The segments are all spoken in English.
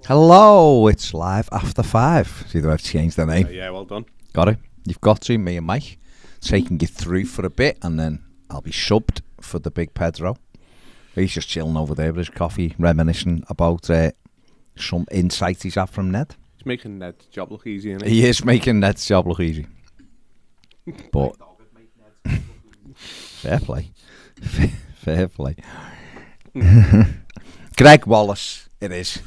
Hello, it's live after 5. See that I've changed the name. Yeah, well done. Got it. You've got to, me and Mike, taking you through for a bit, and then I'll be subbed for the big Pedro. He's just chilling over there with his coffee, reminiscing about some insights he's had from Ned. He's making Ned's job look easy, isn't He is making Ned's job look easy. But fair play. Fair play. Greg Wallace, it is.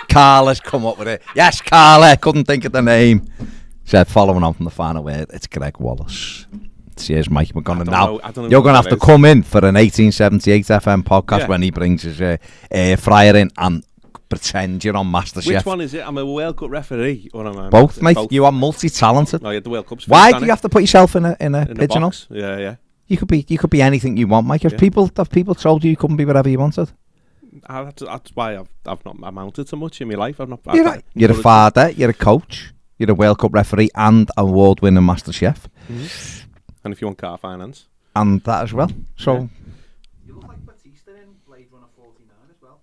Carla's come up with it. Yes, Carla, couldn't think of the name. Said following on from the final word, it's Greg Wallace. Cheers, Mike. We're gonna now. You're gonna have to come in for an 1878 FM podcast when he brings his air fryer in and pretend you're on MasterChef. Which one is it? I'm a World Cup referee, or am I? Both, mate. Both. You are multi-talented. No, yeah, the World Cup's Why do you have to put yourself in a pigeonhole? Yeah. You could be anything you want, Mike. Have people told you couldn't be whatever you wanted? That's why I've not amounted to much in my life. You're a father. You're a coach. You're a World Cup referee and award-winning MasterChef. Mm-hmm. And if you want car finance. And that as well. So. You look like Batista in Blade Runner 49 as well.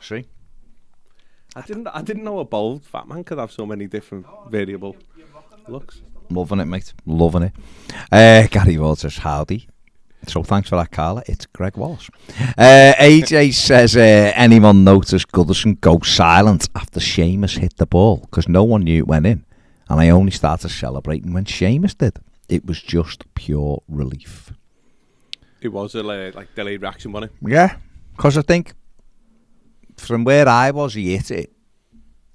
See? I didn't know a bald fat man could have so many different variable looks. Loving it, mate. Loving it. Gary Ward says, howdy. So thanks for that, Carla. It's Greg Wallace. AJ says, anyone noticed Goodison go silent after Seamus hit the ball? Because no one knew it went in. And I only started celebrating when Seamus did. It was just pure relief. It was a like delayed reaction, wasn't it? Yeah. Because I think from where I was, he hit it.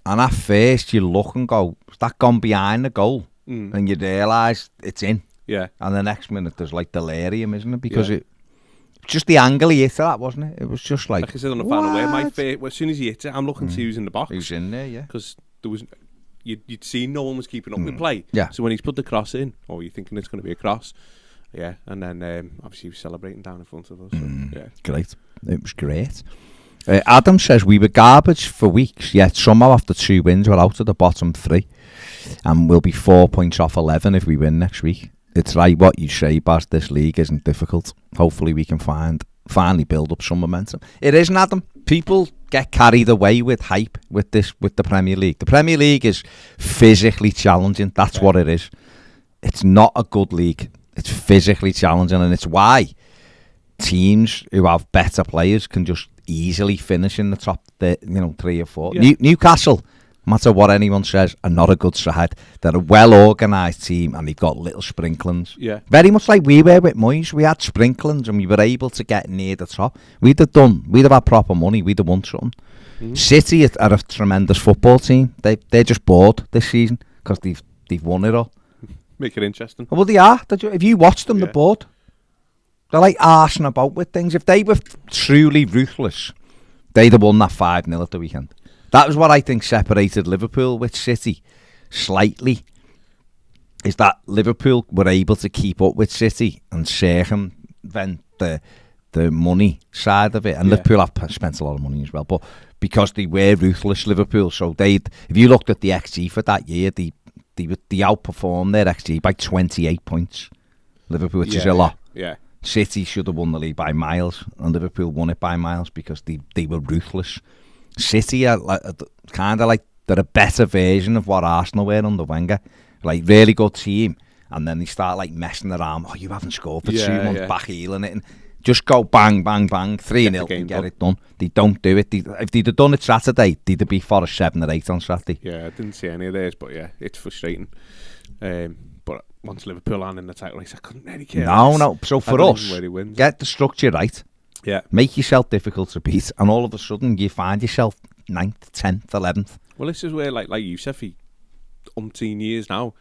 And at first you look and go, is that gone behind the goal? And you realise it's in. Yeah. And the next minute there's like delirium, isn't it? Because it just the angle he hit that, wasn't it? It was just like I said on the final way, as soon as he hit it, I'm looking to see who's in the box. Who's in there, yeah. Because there was, you'd see no one was keeping up with play. Yeah. So when he's put the cross in, you're thinking it's going to be a cross. Yeah. And then obviously he was celebrating down in front of us. So, yeah. Great. It was great. Adam says we were garbage for weeks, yet somehow after 2 wins we're out of the bottom 3. And we'll be 4 points off 11 if we win next week. It's right what you say, Baz. This league isn't difficult. Hopefully we can finally build up some momentum. It isn't, Adam. People get carried away with hype with the Premier League. The Premier League is physically challenging. That's what it is. It's not a good league. It's physically challenging, and it's why teams who have better players can just easily finish in the top 3 or 4. Yeah. Newcastle, no matter what anyone says, are not a good side. They're a well-organised team and they've got little sprinklings. Yeah. Very much like we were with Moyes. We had sprinklings and we were able to get near the top. We'd have had proper money. We'd have won something. Mm-hmm. City are a tremendous football team. They're just bored this season because they've won it all. Make it interesting. Well, they are. If you watch them, they're bored. They're like arsing about with things. If they were truly ruthless, they'd have won that 5-0 at the weekend. That was what I think separated Liverpool with City slightly, is that Liverpool were able to keep up with City and circumvent the money side of it. And Liverpool have spent a lot of money as well, but because they were ruthless, Liverpool, so if you looked at the XG for that year, they outperformed their XG by 28 points. Liverpool, which is a lot. Yeah. City should have won the league by miles, and Liverpool won it by miles because they were ruthless. City are kind of like they're a better version of what Arsenal were under Wenger. Like, really good team, and then they start like messing around. Oh, you haven't scored for 2 months, back heeling it, and just go bang, bang, bang, 3-0 and get it done. They don't do it. If they'd have done it Saturday, they'd have been for a 7 or 8 on Saturday. Yeah, I didn't see any of theirs, but yeah, it's frustrating. But once Liverpool are in the title race, I couldn't really care. No. So for us, get the structure right. Yeah. Make yourself difficult to beat, and all of a sudden you find yourself 9th, 10th, 11th. Well, this is where, like you said, for umpteen years now,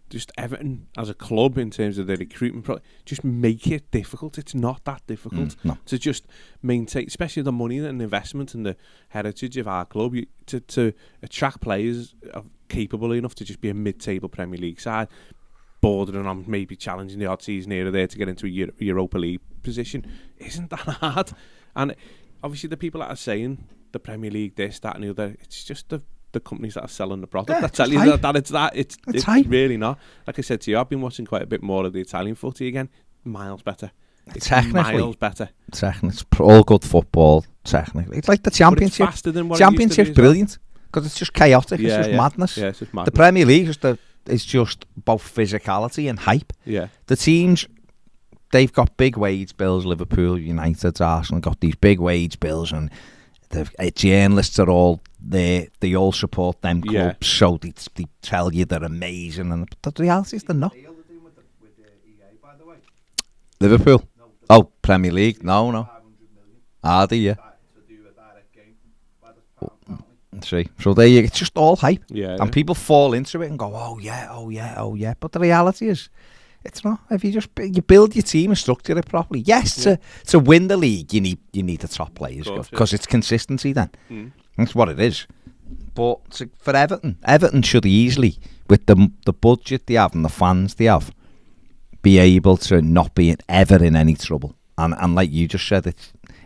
just Everton as a club in terms of the recruitment, just make it difficult. It's not that difficult to just maintain, especially the money and the investment and the heritage of our club, to attract players capable enough to just be a mid-table Premier League side, bordering on maybe challenging the odd season here or there to get into a Europa League position. Isn't that hard? And obviously the people that are saying the Premier League this, that and the other, it's just the companies that are selling the product that tell you that it's really not. Like I said to you, I've been watching quite a bit more of the Italian footy again. Miles better. It's technically miles better. It's all good football. Technically, it's like the Championship. But it's faster than what it used to be Championship's as well. brilliant because it's just chaotic. It's just madness. Yeah, it's just madness. The Premier League is just about physicality and hype. Yeah. The teams, they've got big wage bills. Liverpool, United, Arsenal got these big wage bills, and the journalists are all there. They all support them clubs, so they tell you they're amazing. And the reality is they're not. With EA, by the way. Liverpool. Oh, Premier League. No. 500 million. Are they? Yeah. To do a direct game. By the pound, apparently. See, so there it's just all hype. Yeah. And people fall into it and go, oh yeah. But the reality is, it's not. If you build your team and structure it properly, yes, to win the league, you need the top players because it's consistency. Then that's what it is. But for Everton should easily, with the budget they have and the fans they have, be able to not be ever in any trouble. And like you just said,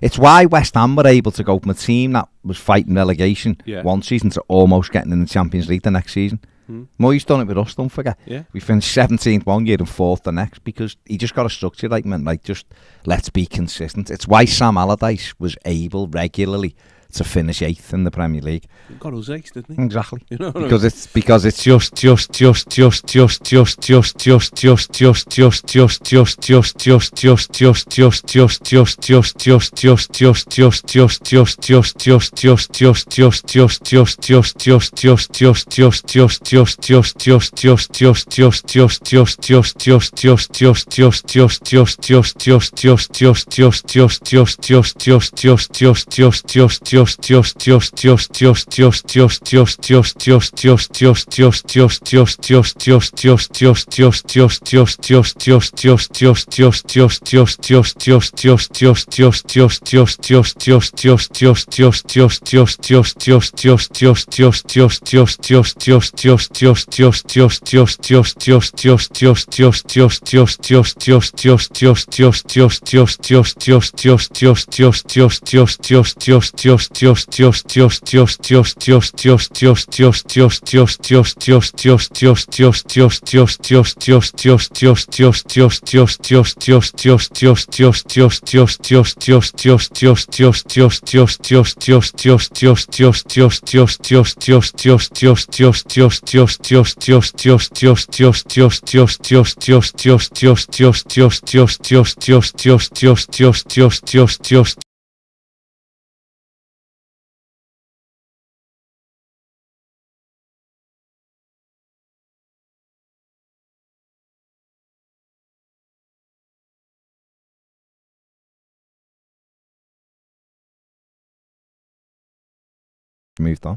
it's why West Ham were able to go from a team that was fighting relegation one season to almost getting in the Champions League the next season. Moyes done it with us, don't forget. Yeah. We finished 17th one year and 4th the next because he just got a structure just let's be consistent. It's why Sam Allardyce was able regularly to finish 8th in the Premier League. He got us 8th, didn't he? Exactly. You know, because it's just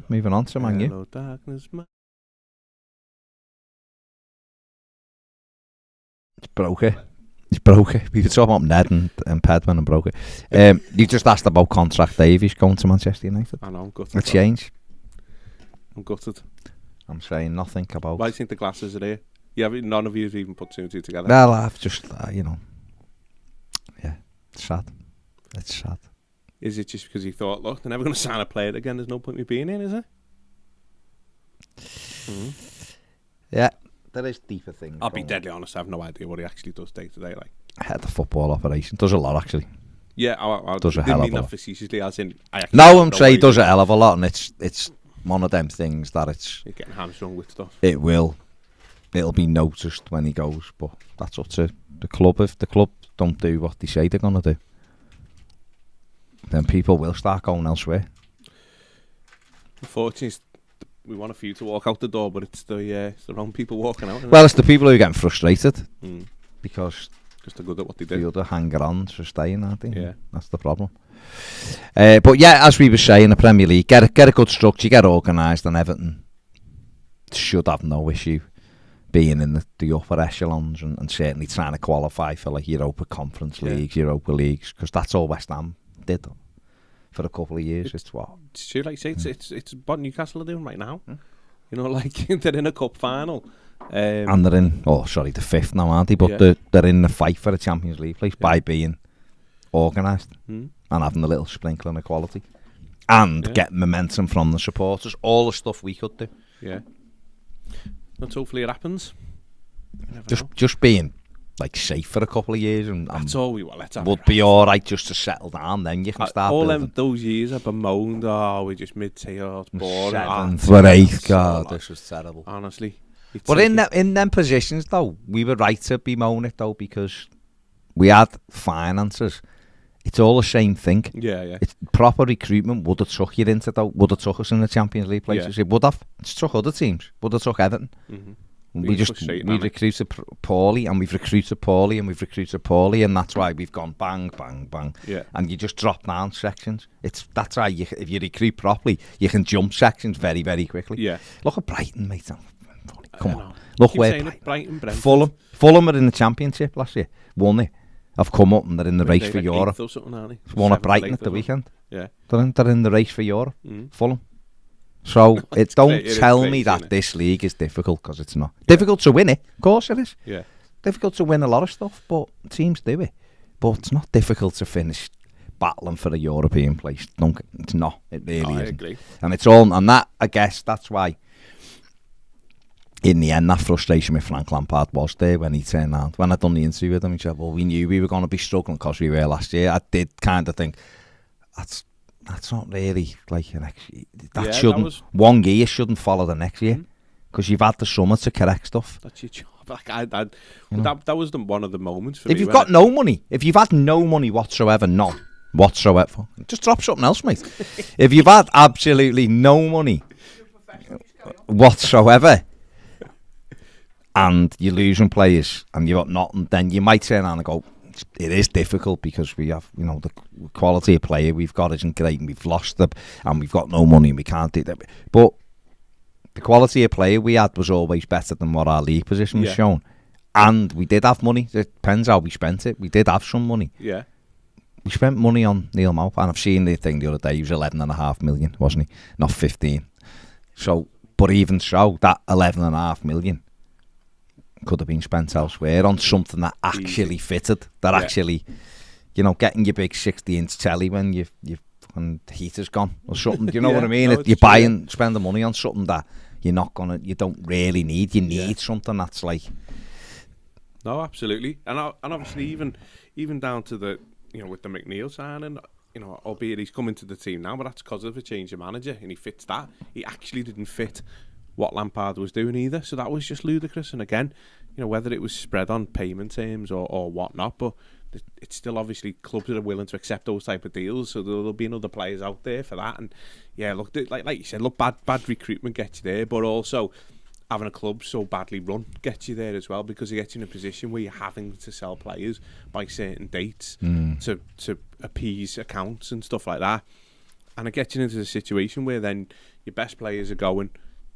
moving on to Man U. Hello, darkness, man. It's broke it. We were talking about Ned and Pedman and broke it. You just asked about contract Davies going to Manchester United. I know, I'm gutted. A change. I'm gutted. I'm saying nothing about. Why do you think the glasses are here? None of you have even put two and two together. Well, I've just, yeah, it's sad. It's sad. Is it just because he thought, look, they're never going to sign a player again, there's no point me being in, is it? Yeah, there is deeper things. I'll be deadly honest, I have no idea what he actually does day to day. Like, head of football operation. Does a lot, actually. Yeah, I does a didn't hell of mean a that lot. facetiously, as in... I'm saying he does a hell of a lot, and it's one of them things that You're getting hamstrung with stuff. It'll be noticed when he goes, but that's up to the club. If the club don't do what they say they're going to do, then people will start going elsewhere. Unfortunately, we want a few to walk out the door, but it's the wrong people walking out. Well, it's the people who are getting frustrated because just they're good at what they do. The other hanger-ons are staying, aren't they? Yeah, that's the problem. But yeah, as we were saying, the Premier League, get a good structure, get organised, and Everton should have no issue being in the upper echelons and certainly trying to qualify for like Europa Conference Leagues, Europa Leagues, because that's all West Ham did for a couple of years. It's what? It's like say it's what Newcastle are doing right now. You know, like they're in a cup final. And they're in, the fifth now, aren't they? But they're in the fight for the Champions League place by being organised and having a little sprinkling of quality and getting momentum from the supporters. All the stuff we could do. Yeah. Let's hopefully it happens. Just being like safe for a couple of years, and That's all we want. Let's have would be all right just to settle down. Then you can start all building. those years I've bemoaned. Oh, we're just mid-tier. Oh, it's boring. Seventh, we're eighth. God, so this was terrible. honestly. But in them positions though, we were right to bemoan it though, because we had finances. It's all the same thing. Yeah. It's proper recruitment would have took you into though. Would have took us in the Champions League places. It would have. It's took other teams. Would have took Everton. Mm-hmm. We recruited poorly, and we've recruited poorly, and we've recruited poorly, and that's why we've gone bang, bang, bang. Yeah. And you just drop down sections. That's why if you recruit properly, you can jump sections very, very quickly. Yeah. Look at Brighton, mate. Come on. Look where Brighton, Fulham are in the Championship last year. Won it. Have come up and they're in the race for Europe. Won at Brighton at the weekend. Yeah. They're in the race for Europe. Fulham. So don't tell me that this league is difficult, because it's not. Difficult to win it, of course it is. Yeah. Difficult to win a lot of stuff, but teams do it. But it's not difficult to finish battling for a European place. It's not. It really isn't. I agree. And it's all, and that, I guess, that's why in the end that frustration with Frank Lampard was there when he turned around. When I'd done the interview with him, he said, well, we knew we were going to be struggling because we were last year. I did kind of think, that's not really like an that shouldn't one year shouldn't follow the next year, because you've had the summer to correct stuff. That's your job. Like that was one of the moments for me. If you've got no money, if you've had no money whatsoever, just drop something else, mate. If you've had absolutely no money whatsoever, and you're losing players and you've got nothing, then you might turn around and go, it is difficult because we have, the quality of player we've got isn't great, and we've lost them, and we've got no money and we can't do that. But the quality of player we had was always better than what our league position was shown. And we did have money. It depends how we spent it. We did have some money. Yeah. We spent money on Neil Mount, and I've seen the thing the other day, he was 11.5 million, wasn't he? Not 15. So, but even so, that 11.5 million could have been spent elsewhere on something that actually fitted, that actually, getting your big 60-inch telly when your fucking heater's gone or something. Do you know what I mean? No, you're spend the money on something that you don't really need. You need something that's like. No, absolutely, and obviously even down to the with the McNeil signing, albeit he's coming to the team now, but that's because of a change of manager, and he fits that. He actually didn't fit what Lampard was doing either, so that was just ludicrous. And again, whether it was spread on payment terms or whatnot, but it's still obviously clubs that are willing to accept those type of deals, so there'll be other players out there for that. And look, like you said, bad recruitment gets you there, but also having a club so badly run gets you there as well, because it gets you in a position where you're having to sell players by certain dates to appease accounts and stuff like that, and it gets you into a situation where then your best players are going.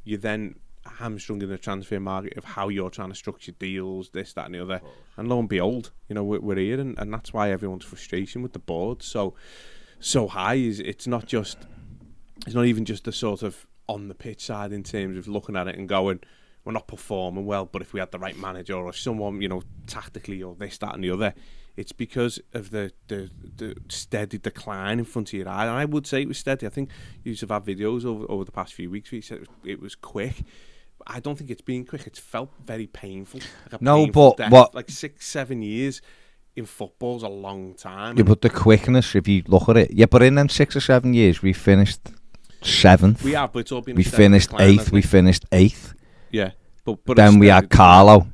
You're then hamstrung in the transfer market of how you're trying to structure deals, this, that and the other. And lo and behold, we're here, and that's why everyone's frustration with the board so high is it's not even just the sort of on the pitch side in terms of looking at it and going, we're not performing well, but if we had the right manager or someone, tactically or this, that and the other, it's because of the steady decline in front of your eye. And I would say it was steady. I think you have had videos over the past few weeks where you said it was quick. But I don't think it's been quick. It's felt very painful. What? Like 6-7 years in football's a long time. Yeah, but the quickness, if you look at it, but in them 6 or 7 years, we finished 7th. We have, but it's all been. We finished 8th. We finished 8th. Yeah, but then we had Carlo.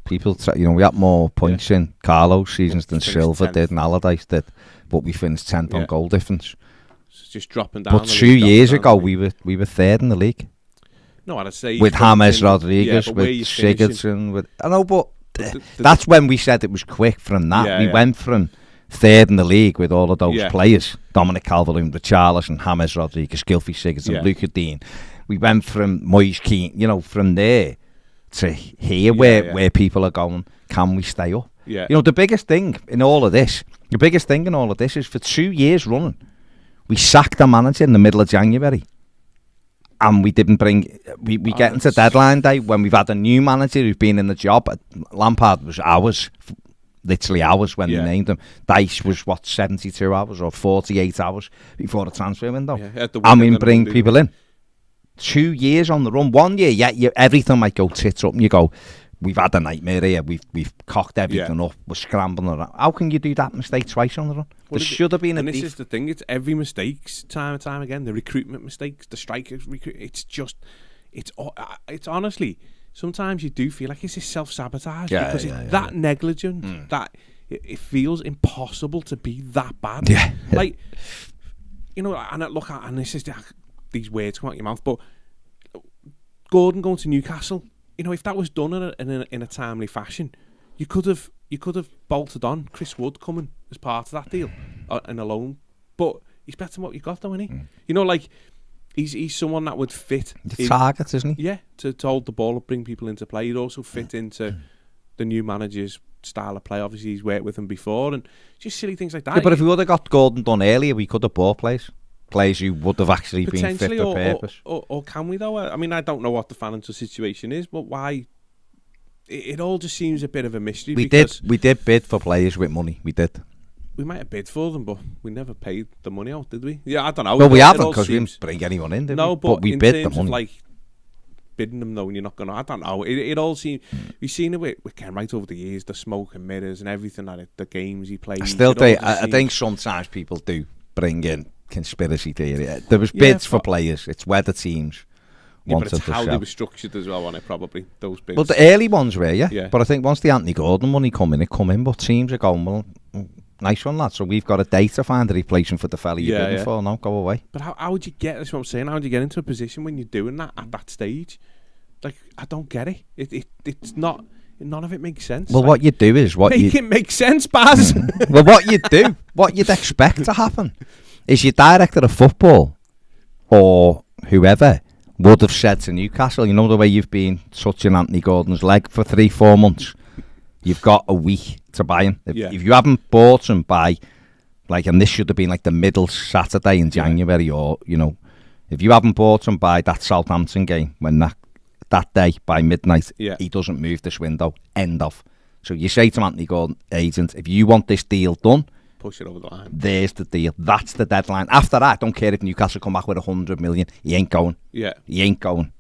People, we had more points in Carlo's seasons than Silva 10th. Did and Allardyce did, but we finished 10th on goal difference. It's just dropping down. But 2 years ago, we were 3rd in the league. No, I'd say with James Rodriguez, with Sigurdsson, I know, but that's when we said it was quick. From that, we went from 3rd in the league with all of those players: Dominic Calvert-Lewin, Richarlison, James Rodriguez, Gylfi Sigurdsson, Luca Dean. We went from Moise Kean, from there to here, where people are going, can we stay up? Yeah. The biggest thing in all of this is for 2 years running, we sacked the manager in the middle of January. And we didn't we get into deadline day when we've had a new manager who's been in the job. Lampard was hours, literally hours when they named him. Dice was 72 hours or 48 hours before the transfer window. And we bring people in. 2 years on the run. 1 year, everything might go tits up and you go, we've had a nightmare here. We've cocked everything up. We're scrambling around. How can you do that mistake twice on the run? There should have been a. And this is the thing. It's every mistakes time and time again. The recruitment mistakes, the strikers. It's just. It's honestly. Sometimes you do feel like it's self-sabotage because it's that negligent that it feels impossible to be that bad. Yeah. Like, you know, and this is these words come out your mouth, but Gordon going to Newcastle, you know, if that was done in a timely fashion, you could have bolted on Chris Wood coming as part of that deal in a loan. But he's better than what you got, though, isn't he? You know, like. He's someone that would fit. The target, isn't he? Yeah, to hold the ball up, bring people into play. He'd also fit into the new manager's style of play. Obviously, he's worked with him before, and just silly things like that. Yeah, but if we would have got Gordon done earlier, we could have bought players who would have actually been fit for purpose. Or can we, though? I mean, I don't know what the financial situation is, but why? It all just seems a bit of a mystery. We did bid for players with money. We did. We might have bid for them, but we never paid the money out, did we? Yeah, I don't know. Well, we haven't because we didn't bring anyone in, did we? But we bid the money. Of, like, bidding them knowing you're not going to... I don't know. It all seems... We've seen it with Ken right over the years, the smoke and mirrors and everything, the games he plays. I think sometimes people do bring in conspiracy theory. There was bids for players. It's where the teams wanted but it's to how sell. they were structured as well, wasn't it, probably, those bids. Well, the early ones were, yeah. But I think once the Anthony Gordon money come in, but teams are going, well... Nice one, lad. So we've got a day to find a replacement for the fella you're bidding for. Now, go away. But how would you get, that's what I'm saying, how would you get into a position when you're doing that at that stage? Like, I don't get it. It's not, none of it makes sense. Well, what you do is... Make it make sense, Baz! Well, what you do, what you'd expect to happen, is your director of football, or whoever, would have said to Newcastle, you know the way you've been touching Anthony Gordon's leg for 3-4 months? You've got a week to buy him. If you haven't bought him by, like, and this should have been like the middle Saturday in January, or, you know, if you haven't bought him by that Southampton game, when that day by midnight, he doesn't move this window, end of. So you say to Anthony Gordon, agent, if you want this deal done, push it over the line. There's the deal. That's the deadline. After that, I don't care if Newcastle come back with 100 million. He ain't going. Yeah. He ain't going.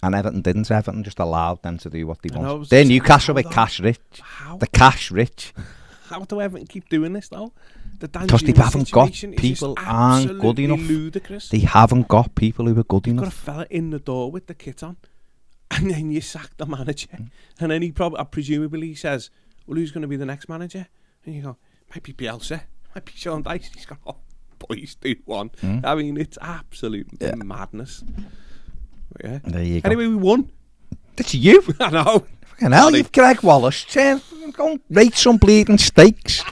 And Everton didn't. Everton just allowed them to do what they want. They're Newcastle with cash rich. How? The cash rich. How do Everton keep doing this, though? Because they haven't got people aren't good enough. Ludicrous. They haven't got people who are good enough. You've got a fella in the door with the kit on, and then you sack the manager. And then he presumably says, well, who's going to be the next manager? And you go, might be Bielsa, might be Sean Dyche. He's got, boys, do one. I mean, it's absolute madness. Yeah. There you go. Anyway, we won. That's you. I know. Fucking hell, you've Greg Wallace. Go and rate some bleeding steaks.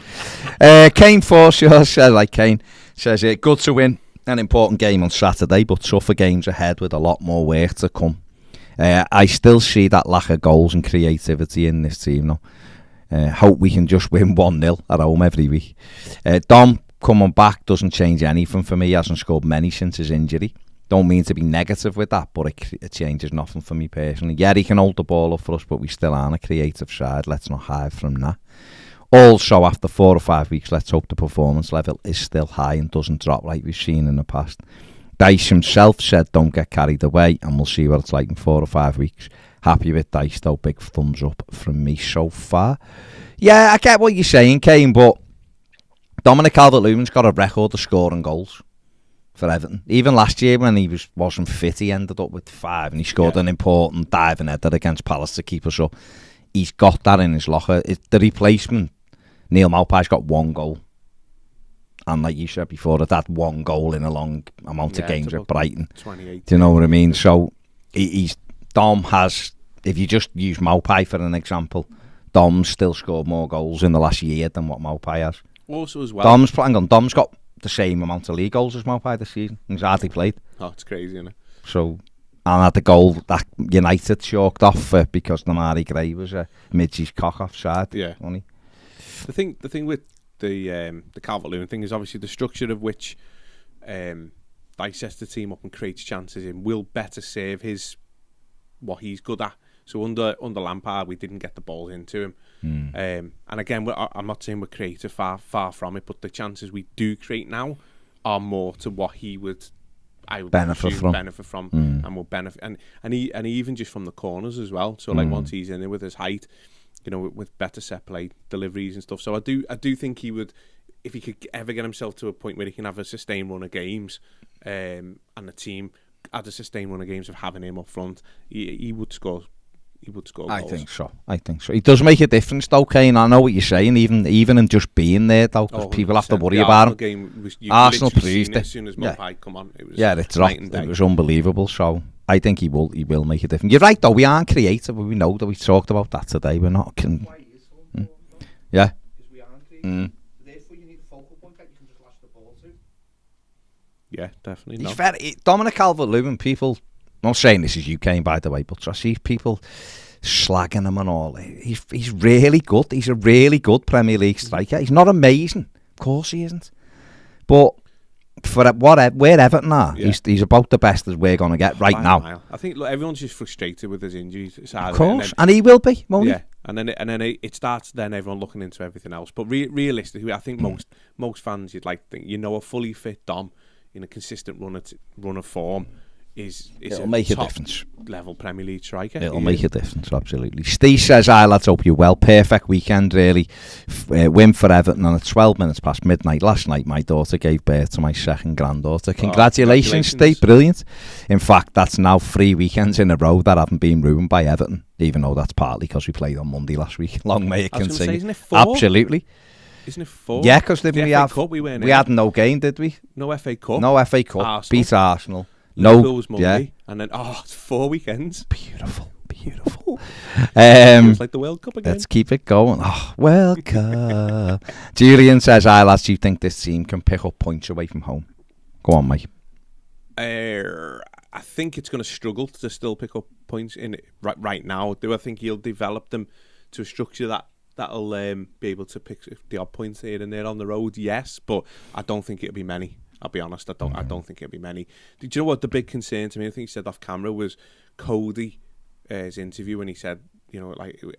Kane Forshaw says, like Kane says, good to win an important game on Saturday, but tougher games ahead with a lot more work to come. I still see that lack of goals and creativity in this team now. Hope we can just win 1-0 at home every week. Dom coming back doesn't change anything for me. He hasn't scored many since his injury. Don't mean to be negative with that, but it changes nothing for me personally. Yeah, he can hold the ball up for us, but we still aren't a creative side. Let's not hide from that. Also, after 4 or 5 weeks, let's hope the performance level is still high and doesn't drop like we've seen in the past. Dyche himself said don't get carried away, and we'll see what it's like in 4 or 5 weeks. Happy with Dyche, though. Big thumbs up from me so far. Yeah, I get what you're saying, Kane, but Dominic Calvert-Lewin's got a record of scoring goals for Everton. Even last year when he wasn't fit, he ended up with 5 and he scored an important diving header against Palace to keep us up. He's got that in his locker. The replacement, Neil Maupay's got 1 goal. And like you said before, that 1 goal in a long amount of games at Brighton. 28. Do you know what I mean? So Dom has, if you just use Maupay for an example, Dom's still scored more goals in the last year than what Maupay has. Also as well, Dom's got the same amount of league goals as Maupay this season. He's hardly played. Oh, it's crazy, isn't it? So, and had the goal that United chalked off because Namari Gray was a Midgey's cock offside. Yeah. Only. The thing with the Calvert-Lewin thing is obviously the structure of which Dyche sets the team up and creates chances in will better serve what he's good at. So under Lampard, we didn't get the ball into him. And again, I'm not saying we're creative, far from it, but the chances we do create now are more to what he would I would benefit from, and will benefit, and he even just from the corners as well. So like once he's in there with his height, you know, with better set play, deliveries and stuff. So I do think he would, if he could ever get himself to a point where he can have a sustained run of games, and the team had a sustained run of games of having him up front, he would score. He would score goals. I think so. It does make a difference, though, Kane. I know what you're saying. Even in just being there, though, because people have to worry about him. Arsenal proved it. As soon as Mathew come on, it was it was unbelievable. So I think he will make a difference. You're right, though. We aren't creative. We know that. We talked about that today. We're not. Yeah. Because we aren't creative. Therefore, you need a focal point that you can just lash the ball to. Yeah, definitely. He's very Dominic Calvert-Lewin. People. I'm not saying this is you, Kane, by the way, but I see people slagging him and all. He's really good. He's a really good Premier League striker. He's not amazing. Of course he isn't. But for where Everton are, he's about the best as we're going to get right now. I think everyone's just frustrated with his injuries. Of course. And he will be, won't he? Yeah. And then it starts then everyone looking into everything else. But realistically, I think most fans, you'd like to think, a fully fit Dom in a consistent run of form it'll make a difference. Level Premier League striker. It'll make a difference, absolutely. Steve says, "Hi lads, hope you're well. Perfect weekend, really. Win for Everton, and at 12 minutes past midnight last night, my daughter gave birth to my second granddaughter. Congratulations, Steve. Brilliant. In fact, that's now 3 weekends in a row that haven't been ruined by Everton, even though that's partly because we played on Monday last week. Long may it continue. Isn't it 4? Absolutely. Isn't it 4? Yeah, because didn't we have? Cup, we had no game, did we? No FA Cup. No FA Cup. Arsenal. Beat Arsenal. No, was Monday, and then it's 4 weekends. Beautiful. It's like the World Cup again. Let's keep it going. Oh, World Cup. Julian says, "Hi lads, do you think this team can pick up points away from home?" Go on, mate. I think it's going to struggle to still pick up points in it right now. Do I think he'll develop them to a structure that'll be able to pick the odd points here and there on the road? Yes, but I don't think it'll be many. I'll be honest, I don't think it'll be many. Do you know what the big concern to me, I think he said off camera, was Cody's interview when he said,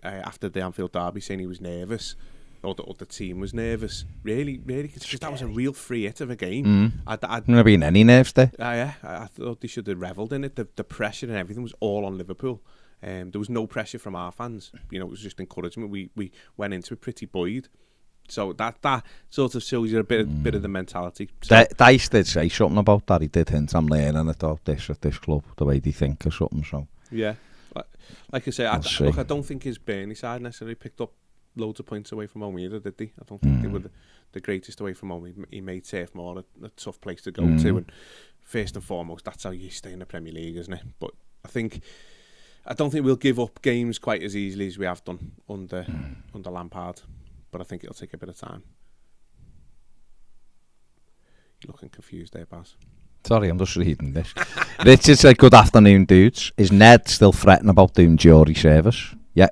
after the Anfield derby, saying he was nervous, or the team was nervous. Really, because that was a real free hit of a game. I'd never been any nerves there. I thought they should have revelled in it. The pressure and everything was all on Liverpool. There was no pressure from our fans. It was just encouragement. We went into it pretty buoyed. So that sort of shows you a bit of the mentality. So, Dice did say something about that. He did hint, I'm learning about this at this club, the way they think or something. So yeah, like I say, I don't think his Burnley side necessarily picked up loads of points away from home either, did they? I don't think they were the greatest away from home. He made Turf Moor a tough place to go to, and first and foremost, that's how you stay in the Premier League, isn't it? But I don't think we'll give up games quite as easily as we have done under Lampard. But I think it'll take a bit of time. You're looking confused there, Baz. Sorry, I'm just reading this. Richard said, "Good afternoon, dudes. Is Ned still fretting about doing jury service?" Yeah.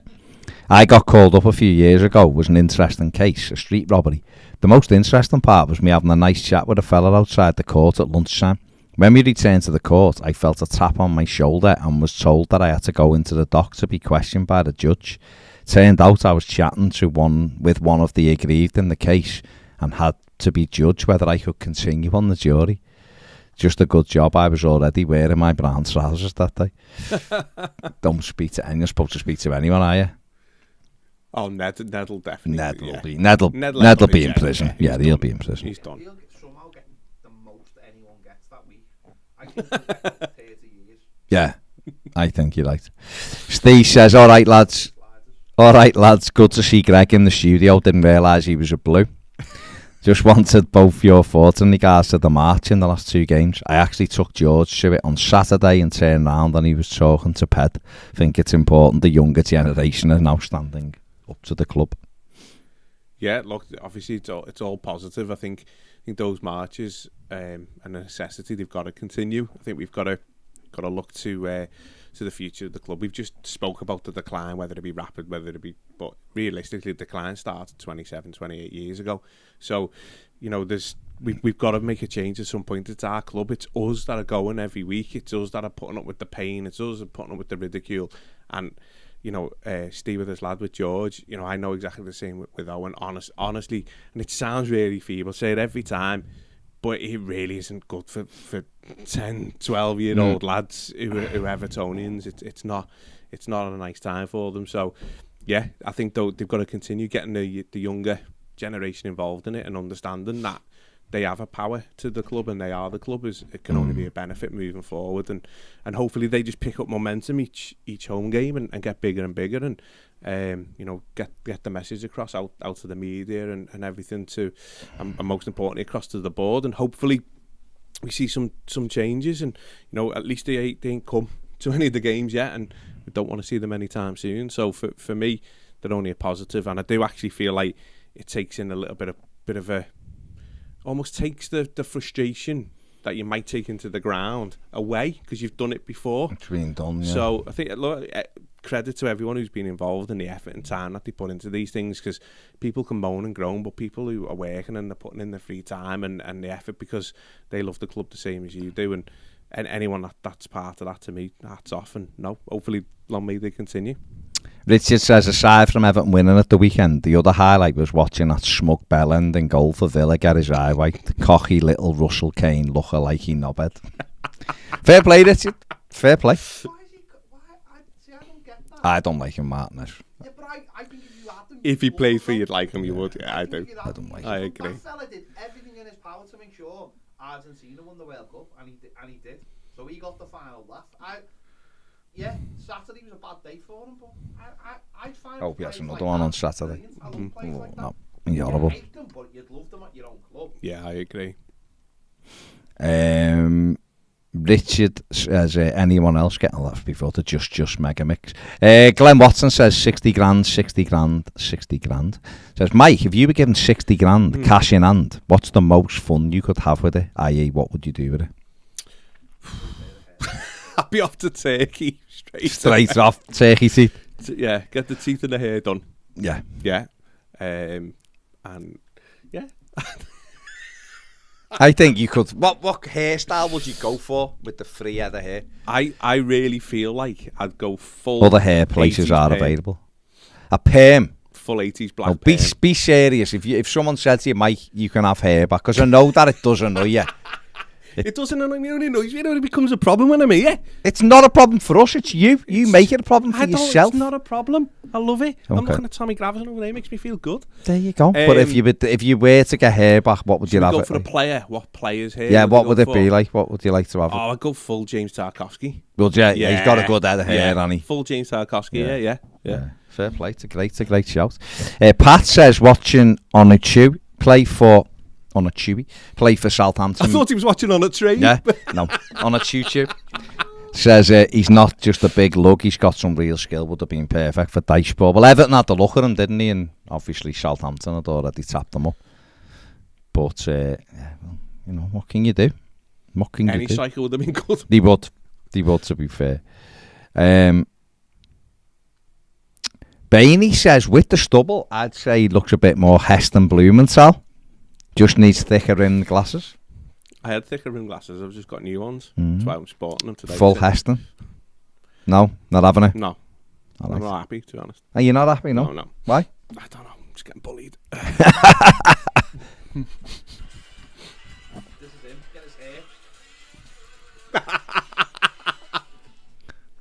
I got called up a few years ago. It was an interesting case, a street robbery. The most interesting part was me having a nice chat with a fella outside the court at lunchtime. When we returned to the court, I felt a tap on my shoulder and was told that I had to go into the dock to be questioned by the judge. Turned out I was chatting with one of the aggrieved in the case and had to be judged whether I could continue on the jury. Just a good job I was already wearing my brown trousers that day. Don't speak to anyone. You're supposed to speak to anyone, are you? Oh, Ned'll definitely. Ned'll be in prison. Yeah, he'll be in prison. He's done. He'll somehow get the most anyone gets that week. I think he'll get 30 years. Yeah, I think you're right. Steve says, all right, lads, good to see Greg in the studio. Didn't realise he was a Blue. Just wanted both your thoughts in regards to the march in the last 2 games. I actually took George to it on Saturday and turned round and he was talking to Ped. Think it's important the younger generation are now standing up to the club. Yeah, look, obviously it's all positive. I think those marches are a necessity. They've got to continue. I think we've got to look to the future of the club. We've just spoke about the decline, whether it be rapid, but realistically the decline started 27, 28 years ago. So, we've got to make a change at some point. It's our club. It's us that are going every week. It's us that are putting up with the pain. It's us that are putting up with the ridicule. And, Steve with his lad with George, I know exactly the same with Owen, honestly, and it sounds really feeble, say it every time, but it really isn't good for 10, 12-year-old lads who are Evertonians. It's not a nice time for them. So, yeah, I think though they've got to continue getting the younger generation involved in it and understanding that they have a power to the club and they are the club. It can only be a benefit moving forward, and hopefully they just pick up momentum each home game and get bigger and bigger, and get the message across out to the media and everything to, and most importantly across to the board, and hopefully we see some changes, and at least they ain't come to any of the games yet, and we don't want to see them anytime soon. So for me, they're only a positive, and I do actually feel like it takes in a little bit of a, almost takes the frustration that you might take into the ground away, because you've done it before. It's been done, yeah. So I think, look, credit to everyone who's been involved in the effort and time that they put into these things, because people can moan and groan, but people who are working and they're putting in the free time and the effort because they love the club the same as you do, and anyone that's part of that, to me, hats off, and hopefully long may they continue. Richard says, aside from Everton winning at the weekend, the other highlight was watching that smug bellend in goal for Villa get his eye right. The cocky little Russell Kane lookalike knobhead. Fair play, Richard. Fair play. Why is he? I don't get that. I don't like him, Martinez. Yeah, but I think if you had him, If he played for you'd like him, you would. Yeah, I do. I don't like him. I agree. That fella did everything in his power to make sure Argentina won the World Cup, and he did. So he got the final laugh. Saturday was a bad day for him, but I'd find. Oh, yes, another one on Saturday. I love players like that. No, he's horrible. You hate them, but you'd love them at your own club. Yeah, I agree. Richard says, anyone else getting left before the just mega mix? Glenn Watson says 60 grand. Says, Mike, if you were given 60 grand cash in hand, what's the most fun you could have with it? I.e., what would you do with it? I'd be off to Turkey straight off Turkey teeth. Yeah, get the teeth and the hair done. Yeah. And yeah. I think you could. What hairstyle would you go for with the free head of hair? I really feel like I'd go full. Other hair places are perm. available. A perm. Full 80s black. Oh, perm. be serious. If someone said to you, Mike, you can have hair back, because I know that it does annoy you. It doesn't annoy me. It only annoys me. It becomes a problem when I'm here. It's not a problem for us. It's you. You make it a problem for yourself. It's not a problem. I love it. Okay. I'm looking at Tommy Gravison over there. It makes me feel good. There you go. But if you were to get hair back, what would you have? Go it for a like? player. What player's hair? Yeah, what would it be like? What would you like to have? Oh, I'd go full James Tarkowski. Well, yeah, he's got a good head of hair, hasn't he? Full James Tarkowski. Yeah. Fair play. It's a great shout. Pat says, watching on a chew play for Southampton. I thought he was watching on a train. Yeah, no, on a choo-choo. Says he's not just a big lug, he's got some real skill, would have been perfect for Dycheball. Well, Everton had to look at him, didn't he? And obviously Southampton had already tapped him up. But, what can you do? Any cycle would have been good. They would, to be fair. Bainey says, with the stubble, I'd say he looks a bit more Heston Blumenthal. Just needs thicker rimmed glasses. I had thicker rimmed glasses. I've just got new ones. That's why I'm sporting them today. Full Heston. No, not having it. No, I'm not happy, to be honest. Are you not happy? No. No. Why? I don't know. I'm just getting bullied. This is him. Get his hair.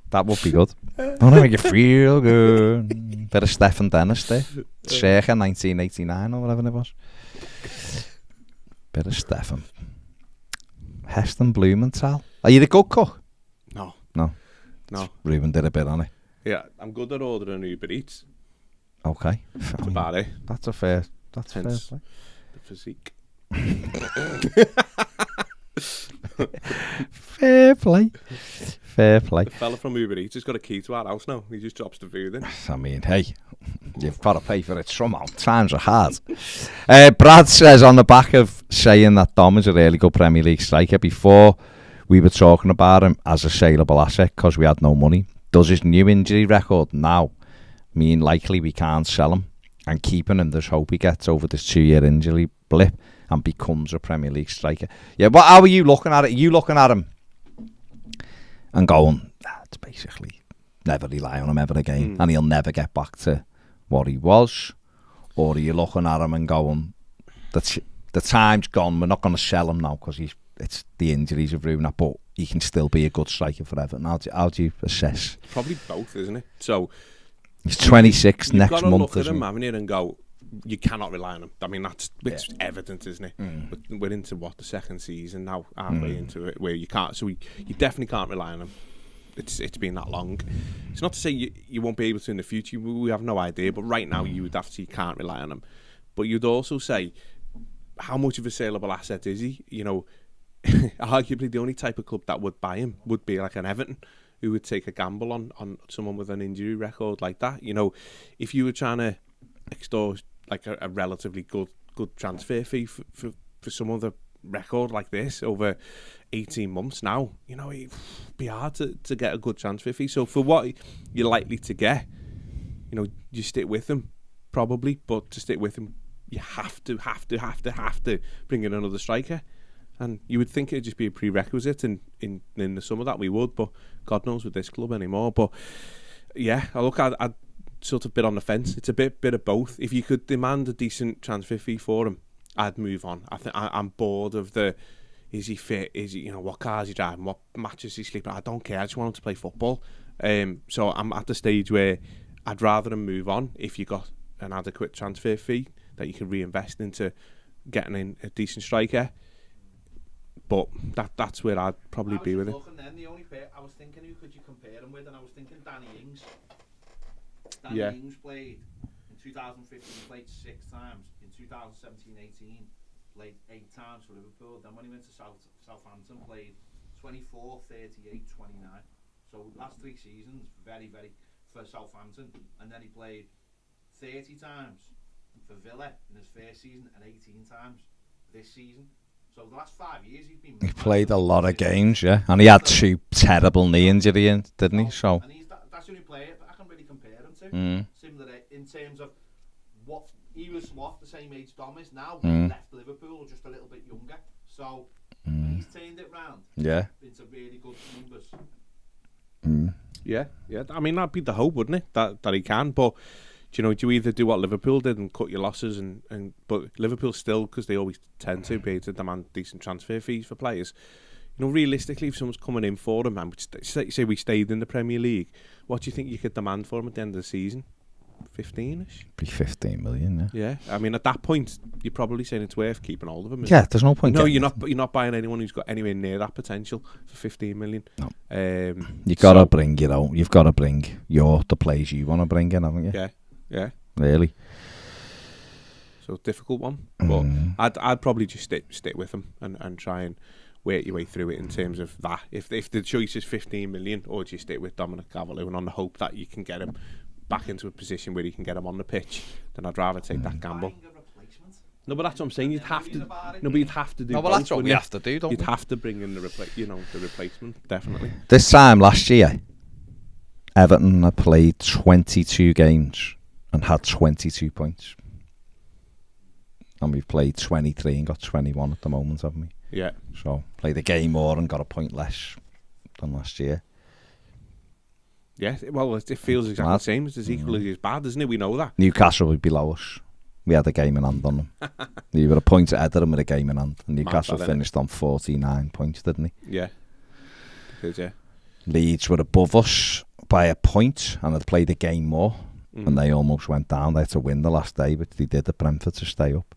That would be good. Don't make you feel good. Bit of Stefan Dennis there. Circa 1989 or whatever it was. Bit of Stefan. Heston Blumenthal. Are you the good cook? No. Ruben did a bit on it. Yeah, I'm good at ordering Uber Eats. Okay. That's about it. That's fair play. The physique. Fair play. The fella from Uber Eats has got a key to our house now. He just drops the food in. I mean, hey, you've got to pay for it somehow. Times are hard. Brad says, on the back of saying that Dom is a really good Premier League striker, before we were talking about him as a saleable asset because we had no money. Does his new injury record now mean likely we can't sell him? And keeping him, there's hope he gets over this 2-year injury blip and becomes a Premier League striker. Yeah, but how are you looking at it? Are you looking at him and going, it's basically never rely on him ever again and he'll never get back to what he was? Or are you looking at him and going, the the time's gone. We're not going to sell him now because it's the injuries have ruined that, but he can still be a good striker for Everton. How do you assess? Probably both, isn't it? So he's 26 you've next got to month. Look at him, haven't you, and go, you cannot rely on him. I mean, it's evident, isn't it? But we're into the second season now, aren't we? Into it where you can't. So you definitely can't rely on him. It's been that long. It's not to say you won't be able to in the future. We have no idea. But right now, you would have to. You can't rely on him. But you'd also say, how much of a saleable asset is he? You know, arguably the only type of club that would buy him would be like an Everton, who would take a gamble on someone with an injury record like that. You know, if you were trying to extort like a relatively good transfer fee for some other record like this over 18 months now, you know, it'd be hard to get a good transfer fee. So for what you're likely to get, you know, you stick with them probably, but to stick with them, you have to bring in another striker. And you would think it'd just be a prerequisite in the summer that we would, but God knows with this club anymore. But yeah, I'd sort of bit on the fence. It's a bit of both. If you could demand a decent transfer fee for him, I'd move on. I'm bored of is he fit? Is he, you know, what cars he driving? What matches he sleeping? I don't care. I just want him to play football. So I'm at the stage where I'd rather him move on if you got an adequate transfer fee that you can reinvest into getting in a decent striker. But that's where I'd probably be with it. Then the only pair I was thinking, who could you compare him with? And I was thinking Danny Ings. Ings played in 2015, played 6 times. In 2017-18, played 8 times for Liverpool. Then when he went to Southampton, played 24, 38, 29. So last 3 seasons, very, very for Southampton. And then he played 30 times for Villa in his first season and 18 times this season. So the last 5 years he played a lot of games, yeah, and he had 2 terrible knee injuries, didn't he? So and that's the only player I can really compare him to. Similar in terms of what he was, the same age Dom is now. Left Liverpool just a little bit younger, so he's turned it round. Yeah, into really good numbers. Yeah. I mean, that'd be the hope, wouldn't it? That he can, but. You know, do you either do what Liverpool did and cut your losses, but Liverpool still, because they always tend to be able to demand decent transfer fees for players. You know, realistically, if someone's coming in for them, and say we stayed in the Premier League, what do you think you could demand for them at the end of the season? 15-ish? Be 15 million, yeah. Yeah, I mean, at that point, you're probably saying it's worth keeping hold of them. Yeah, there's no point. No, you're not buying anyone who's got anywhere near that potential for 15 million. No. You've got to bring your own. You've got to bring the players you want to bring in, haven't you? Yeah. Really? So difficult one. But I'd probably just stick with them and try and work your way through it in terms of that. If the choice is 15 million, or do you stick with Dominic Calvert-Lewin on the hope that you can get him back into a position where you can get him on the pitch, then I'd rather take that gamble. No, but that's what I'm saying. You'd have to. No, but you'd have to do. No, well, that's what we have to do, don't we? You'd have to bring in the replacement, definitely. This time last year, Everton had played 22 games and had 22 points. And we've played 23 and got 21 at the moment, haven't we? Yeah. So, played a game more and got a point less than last year. Yeah, well, it feels exactly the same. It's equally as bad, isn't it? We know that. Newcastle would be below us. We had a game in hand on them. We were a point ahead of them with a game in hand. And Newcastle finished on 49 points, didn't he? Yeah. Because, yeah. Leeds were above us by a point and had played a game more. And they almost went down. They had to win the last day, but they did at Brentford to stay up.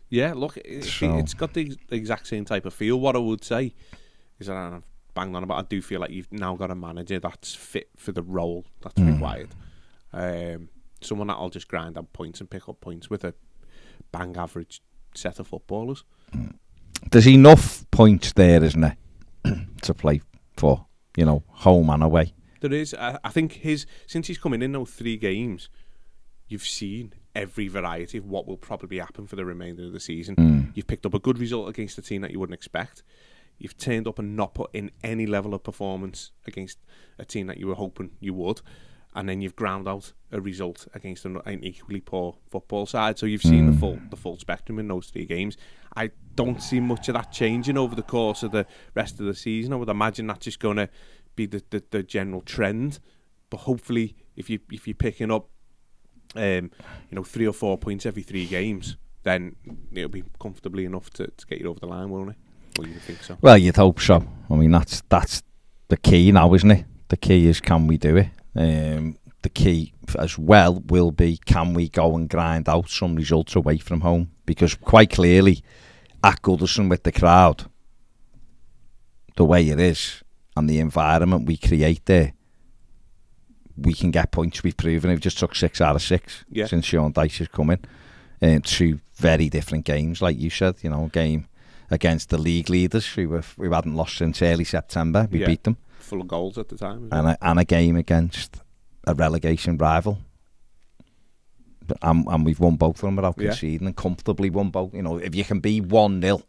Yeah, look, it's got the exact same type of feel. What I would say is that I've banged on about, I do feel like you've now got a manager that's fit for the role that's required. Someone that'll just grind out points and pick up points with a bang average set of footballers. There's enough points there, isn't there, to play for, you know, home and away. There is. I think since he's coming in those 3 games, you've seen every variety of what will probably happen for the remainder of the season. You've picked up a good result against a team that you wouldn't expect. You've turned up and not put in any level of performance against a team that you were hoping you would. And then you've ground out a result against an equally poor football side. So you've seen the full spectrum in those 3 games. I don't see much of that changing over the course of the rest of the season. I would imagine that's just going to be the general trend, but hopefully if you're picking up 3 or 4 points every 3 games, then it'll be comfortably enough to get you over the line, won't it? Or you think so? Well, you'd hope so. I mean, that's the key now, isn't it? The key is, can we do it? The key as well will be, can we go and grind out some results away from home? Because quite clearly, at Goodison with the crowd, the way it is, and the environment we create there, we can get points. We've proven it. We just took 6 out of 6 since Sean Dyche has come in. 2 very different games, like you said. You know, a game against the league leaders who hadn't lost since early September. We beat them. Full of goals at the time. And a game against a relegation rival. And we've won both of them without conceding, and comfortably won both. You know, if you can be 1-0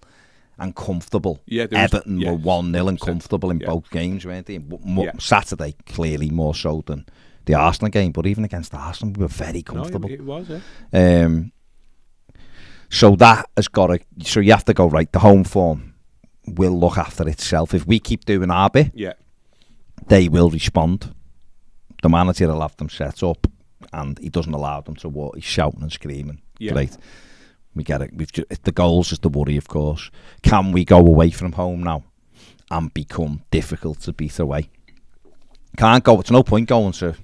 and comfortable. Everton were 1-0 and comfortable in both games, weren't they? Saturday, clearly more so than the Arsenal game, but even against Arsenal, we were very comfortable. No, it was, so that has got to... So you have to go, right, the home form will look after itself. If we keep doing our bit, they will respond. The manager will have them set up, and he doesn't allow them to walk. He's shouting and screaming. Great. We get it. The goals is the worry, of course. Can we go away from home now and become difficult to beat away? Can't go. It's no point going to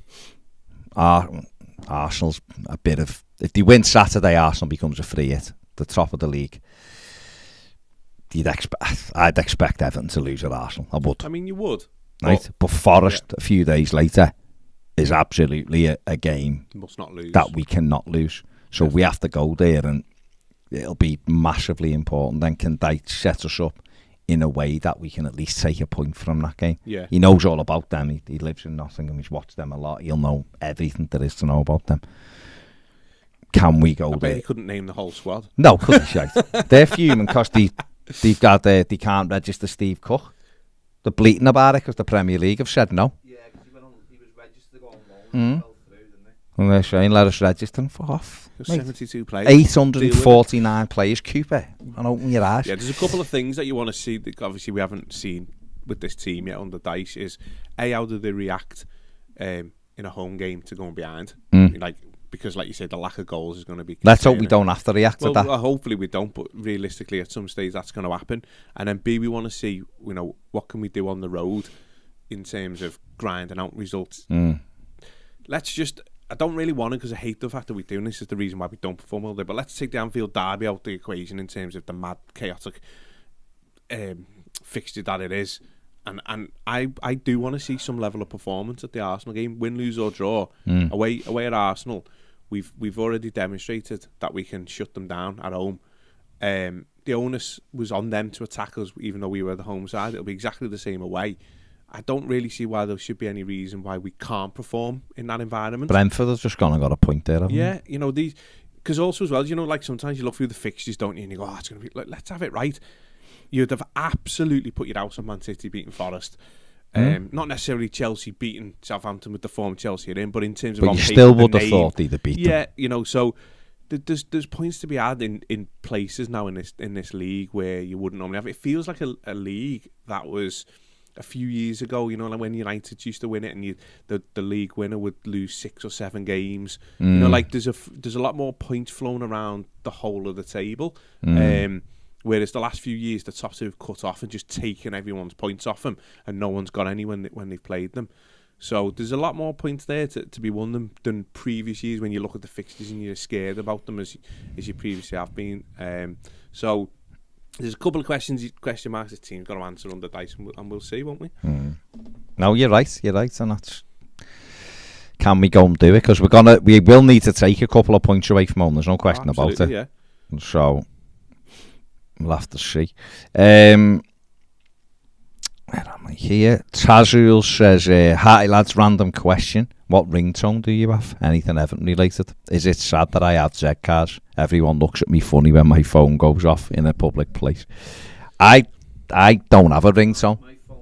Arsenal's a bit of... If they win Saturday, Arsenal becomes a free hit, the top of the league. I'd expect Everton to lose at Arsenal. I would. I mean, you would. Right? But Forest, a few days later, is absolutely a game must not lose. That we cannot lose. So we have to go there, and it'll be massively important. Then can Dyche set us up in a way that we can at least take a point from that game? He knows all about them. He lives in Nottingham. He's watched them a lot. He'll know everything there is to know about them. Can we go there? He couldn't name the whole squad. No, couldn't shite. They're fuming because they can't register Steve Cook. They're bleating about it because the Premier League have said no. Yeah, because he was registered to go on loan and fell through, didn't they? And they're saying, let us register him for off. 72 players. 849 players, Cooper. And open your eyes. Yeah, there's a couple of things that you want to see that obviously we haven't seen with this team yet under Dyche is, how do they react in a home game to going behind? Because like you said, the lack of goals is going to be... Let's hope we don't have to react to that. Well, hopefully we don't, but realistically at some stage that's going to happen. And then B, we want to see, what can we do on the road in terms of grinding out results. Let's just... I don't really want to, because I hate the fact that we're doing this. Is the reason why we don't perform all day. But let's take the Anfield derby out the equation in terms of the mad, chaotic fixture that it is. And I do want to see some level of performance at the Arsenal game, win, lose or draw. Away at Arsenal, we've already demonstrated that we can shut them down at home. The onus was on them to attack us, even though we were the home side. It'll be exactly the same away. I don't really see why there should be any reason why we can't perform in that environment. Brentford has just gone and got a point there, haven't they? Yeah, these... Because also as well, like sometimes you look through the fixtures, don't you, and you go, it's going to be... Let's have it right. You'd have absolutely put your house on Man City beating Forest. Not necessarily Chelsea beating Southampton with the form Chelsea are in, but in terms of... But you still would have thought they'd have beat them. Yeah, so... There's points to be had in places now in this league where you wouldn't normally have. It feels like a league that was... a few years ago, like when United used to win it, and the league winner would lose 6 or 7 games. There's a lot more points flowing around the whole of the table. Whereas the last few years, the top 2 have cut off and just taken everyone's points off them, and no one's got any when they've played them. So there's a lot more points there to be won than previous years when you look at the fixtures and you're scared about them as you previously have been. So. There's a couple of question marks the team's got to answer under Dyche, and we'll see, won't we? No, you're right, and that's... Can we go and do it? Because we will need to take a couple of points away from home, there's no question about it. Yeah. So, we'll have to see. Where am I here? Tazul says, hi lads, random question. What ringtone do you have? Anything Everton related? Is it sad that I have Z cards? Everyone looks at me funny when my phone goes off in a public place. I don't have a ringtone.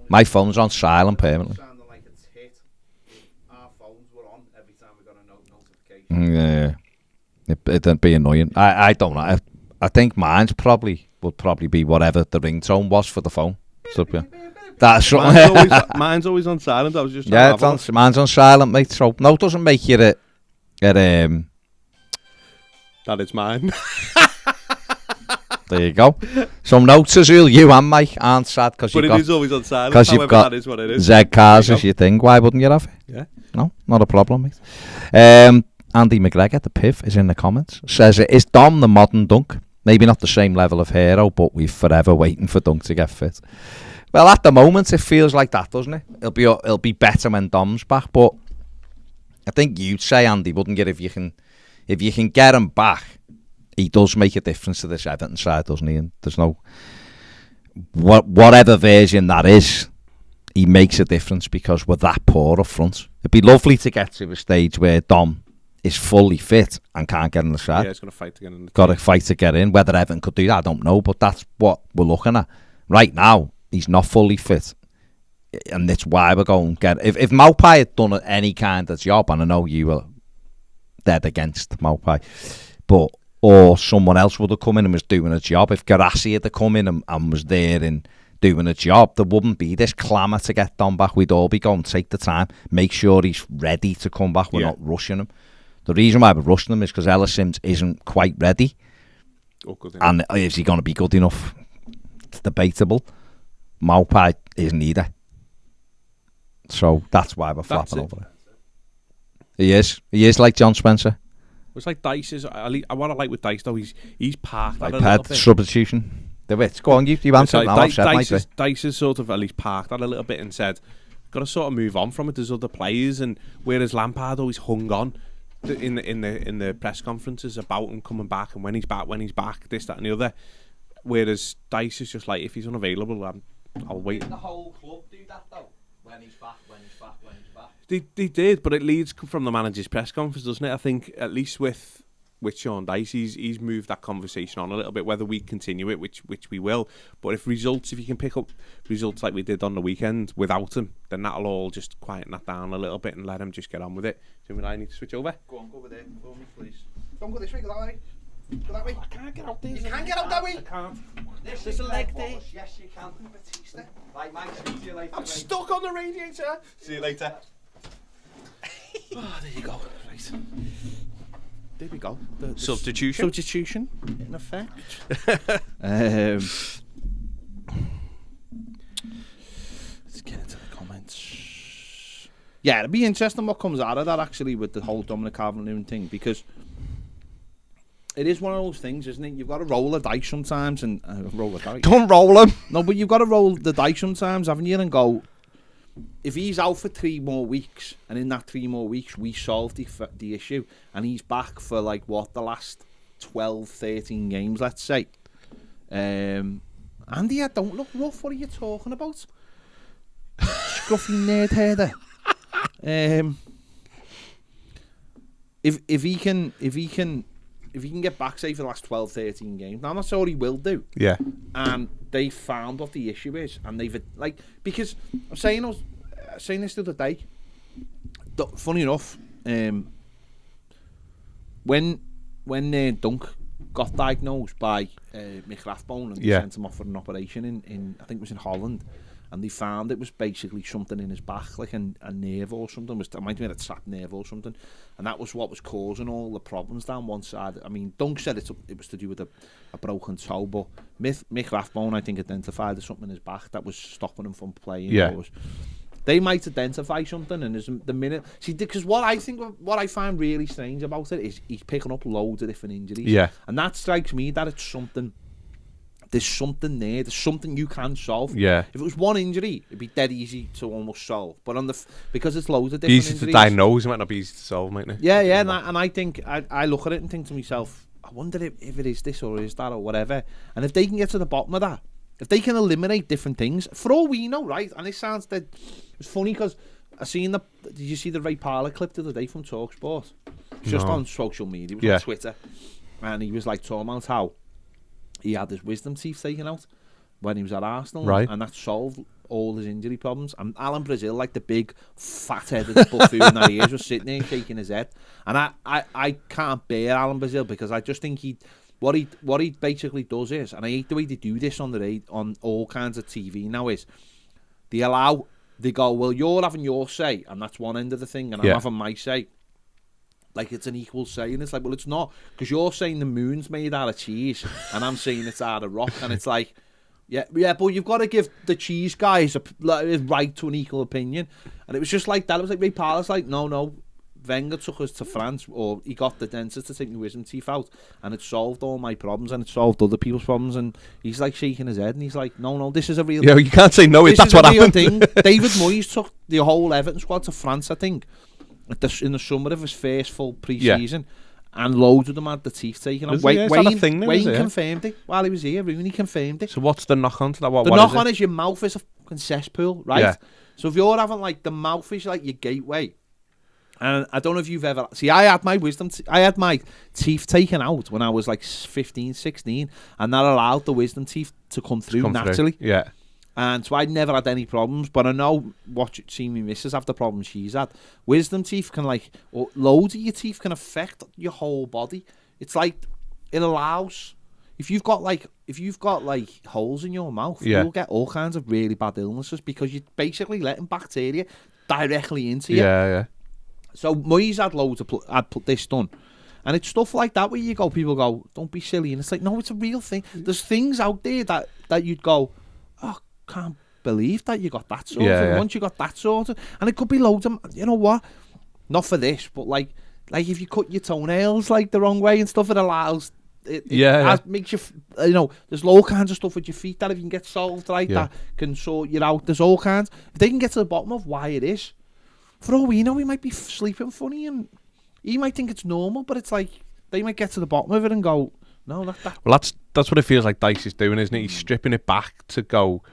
My phone's on silent permanently. Sounding like it's hit. Our phones were on every time we got a notification. Yeah, it'd be annoying. I don't know. I think mine's would probably be whatever the ringtone was for the phone. So, yeah. That's mine's always on silent. I was just mine's on silent, mate. So no, it doesn't make you that is mine. There you go. Some notes as well. You and Mike aren't sad because you've got... But it is always on silence. Because you've got that is what it is. Z cars as your thing. Why wouldn't you have it? Yeah. No, not a problem, mate. Andy McGregor, the Piv, is in the comments. Says, is Dom the modern Dunk? Maybe not the same level of hero, but we're forever waiting for Dunk to get fit. Well, at the moment, it feels like that, doesn't it? It'll be better when Dom's back, but I think you'd say, Andy, wouldn't you, if you can get him back, he does make a difference to this Everton side, doesn't he? And there's no... Whatever version that is, he makes a difference because we're that poor up front. It'd be lovely to get to a stage where Dom is fully fit and can't get in the side. Yeah, he's got to fight to get in. Got to fight to get in. Whether Everton could do that, I don't know, but that's what we're looking at. Right now, he's not fully fit. And that's why we're going to get... If Maupay had done any kind of job, and I know you were dead against Maupay, but... or someone else would have come in and was doing a job. If Garassi had come in and was there and doing a job, there wouldn't be this clamour to get Dom back. We'd all be going, take the time, make sure he's ready to come back. We're not rushing him. The reason why we're rushing him is because Ellis Sims isn't quite ready. And is he going to be good enough? It's debatable. Maupay isn't either. So that's why we're flapping over it. He is like John Spencer. It's like Dice is. What I like with Dice though, he's parked. Like pad substitution. The wits. Go on, you answer it now. Dice is sort of at least parked that a little bit and said, got to sort of move on from it. There's other players, and whereas Lampard always hung on in the press conferences about him coming back and when he's back, this, that, and the other. Whereas Dice is just like, if he's unavailable, I'll wait. Didn't the whole club do that though? When he's back. They did, but it leads from the manager's press conference, doesn't it? I think at least with Sean Dyche, he's moved that conversation on a little bit. Whether we continue it, which we will, but if you can pick up results like we did on the weekend without him, then that'll all just quieten that down a little bit and let him just get on with it. Do you mean I need to switch over? Go over there for me, please. Don't go this way, go that way. Go that way. I can't get out there. You can't get out that way. I can't. There's a leg there. Yes, you can. Batista. Right, Mike, see you later. I'm stuck on the radiator. See you later. Oh, there you go. Right. There we go. The Substitution, in effect. Let's get into the comments. Yeah, it'll be interesting what comes out of that, actually, with the whole Dominic Calvert-Lewin thing, because it is one of those things, isn't it? You've got to roll the dice sometimes and... roll the dice. Don't roll them! No, but you've got to roll the dice sometimes, haven't you, and go... If he's out for 3 more weeks, and in that 3 more weeks we solve the issue, and he's back for the last 12, 13 games, let's say. Andy, I don't look rough. What are you talking about? Scruffy nerd hair there. If he can get back, say, for the last 12, 13 games, now that's all he will do. Yeah. And they found what the issue is, and they've because I'm saying this the other day. Funny enough, when Dunk got diagnosed by McPartland and sent him off for an operation in I think it was in Holland, and they found it was basically something in his back, like a nerve or something. It might have been a trapped nerve or something, and that was what was causing all the problems down one side. I mean, Dunk said it was to do with a broken toe, but Mick Rathbone, I think, identified as something in his back that was stopping him from playing. Yeah. They might identify something, and there's the minute... See, because what I find really strange about it is he's picking up loads of different injuries. Yeah. And that strikes me that it's something... There's something there. There's something you can solve. Yeah. If it was one injury, it'd be dead easy to almost solve. But because it's loads of different easy injuries... to diagnose, it might not be easy to solve, might it? Yeah, and I think... I look at it and think to myself, I wonder if it is this or is that or whatever. And if they can get to the bottom of that, if they can eliminate different things, for all we know, right? And it sounds that... It's funny because I seen did you see the Ray Parlour clip the other day from TalkSport? Just on social media, it was on Twitter, and he was talking about how he had his wisdom teeth taken out when he was at Arsenal, right? And that solved all his injury problems. And Alan Brazil, the big fat-headed buffoon that he is, was sitting there shaking his head. And I can't bear Alan Brazil because I just think what he basically does is, and I hate the way they do this on all kinds of TV now, is they go, well, you're having your say, and that's one end of the thing, and I'm having my say. like it's an equal say, and it's like, well, it's not, because you're saying the moon's made out of cheese, and I'm saying it's out of rock, and it's like, yeah, but you've got to give the cheese guys a right to an equal opinion, and it was just like that. It was like Ray Parlour's like, no, Wenger took us to France, or he got the dentist to take my wisdom teeth out, and it solved all my problems, and it solved other people's problems, and he's like shaking his head, and he's like, no, this is a real you can't say no, that's what happened. Thing. David Moyes took the whole Everton squad to France, I think, in the summer of his first full pre-season, and loads of them had the teeth taken out. Wayne confirmed it while he was here. Rooney confirmed it. So what's the knock on to that? The knock on is your mouth is a fucking cesspool, right? Yeah. So if you're having like the mouth is like your gateway, and I don't know if you've ever I had my teeth taken out when I was like 15, 16, and that allowed the wisdom teeth to come through naturally. Yeah. And so I'd never had any problems, but I know seeing me missus have the problems she's had. Wisdom teeth can or loads of your teeth can affect your whole body. It's like, it allows, if you've got holes in your mouth, you'll get all kinds of really bad illnesses because you're basically letting bacteria directly into you. Yeah. So Moyes had put this done. And it's stuff like that where people go, don't be silly. And it's like, no, it's a real thing. There's things out there that you'd go, oh, can't believe that you got that sorted. Yeah. Once you got that sorted, and it could be loads of, you know what? Not for this, but like if you cut your toenails like the wrong way and stuff, it allows. It makes you, there's all kinds of stuff with your feet that if you can get solved that can sort you out. There's all kinds. If they can get to the bottom of why it is, for all we know, he might be sleeping funny and he might think it's normal, but it's like they might get to the bottom of it and go, no, that. Well, that's what it feels like Dice is doing, isn't it? He's stripping it back to go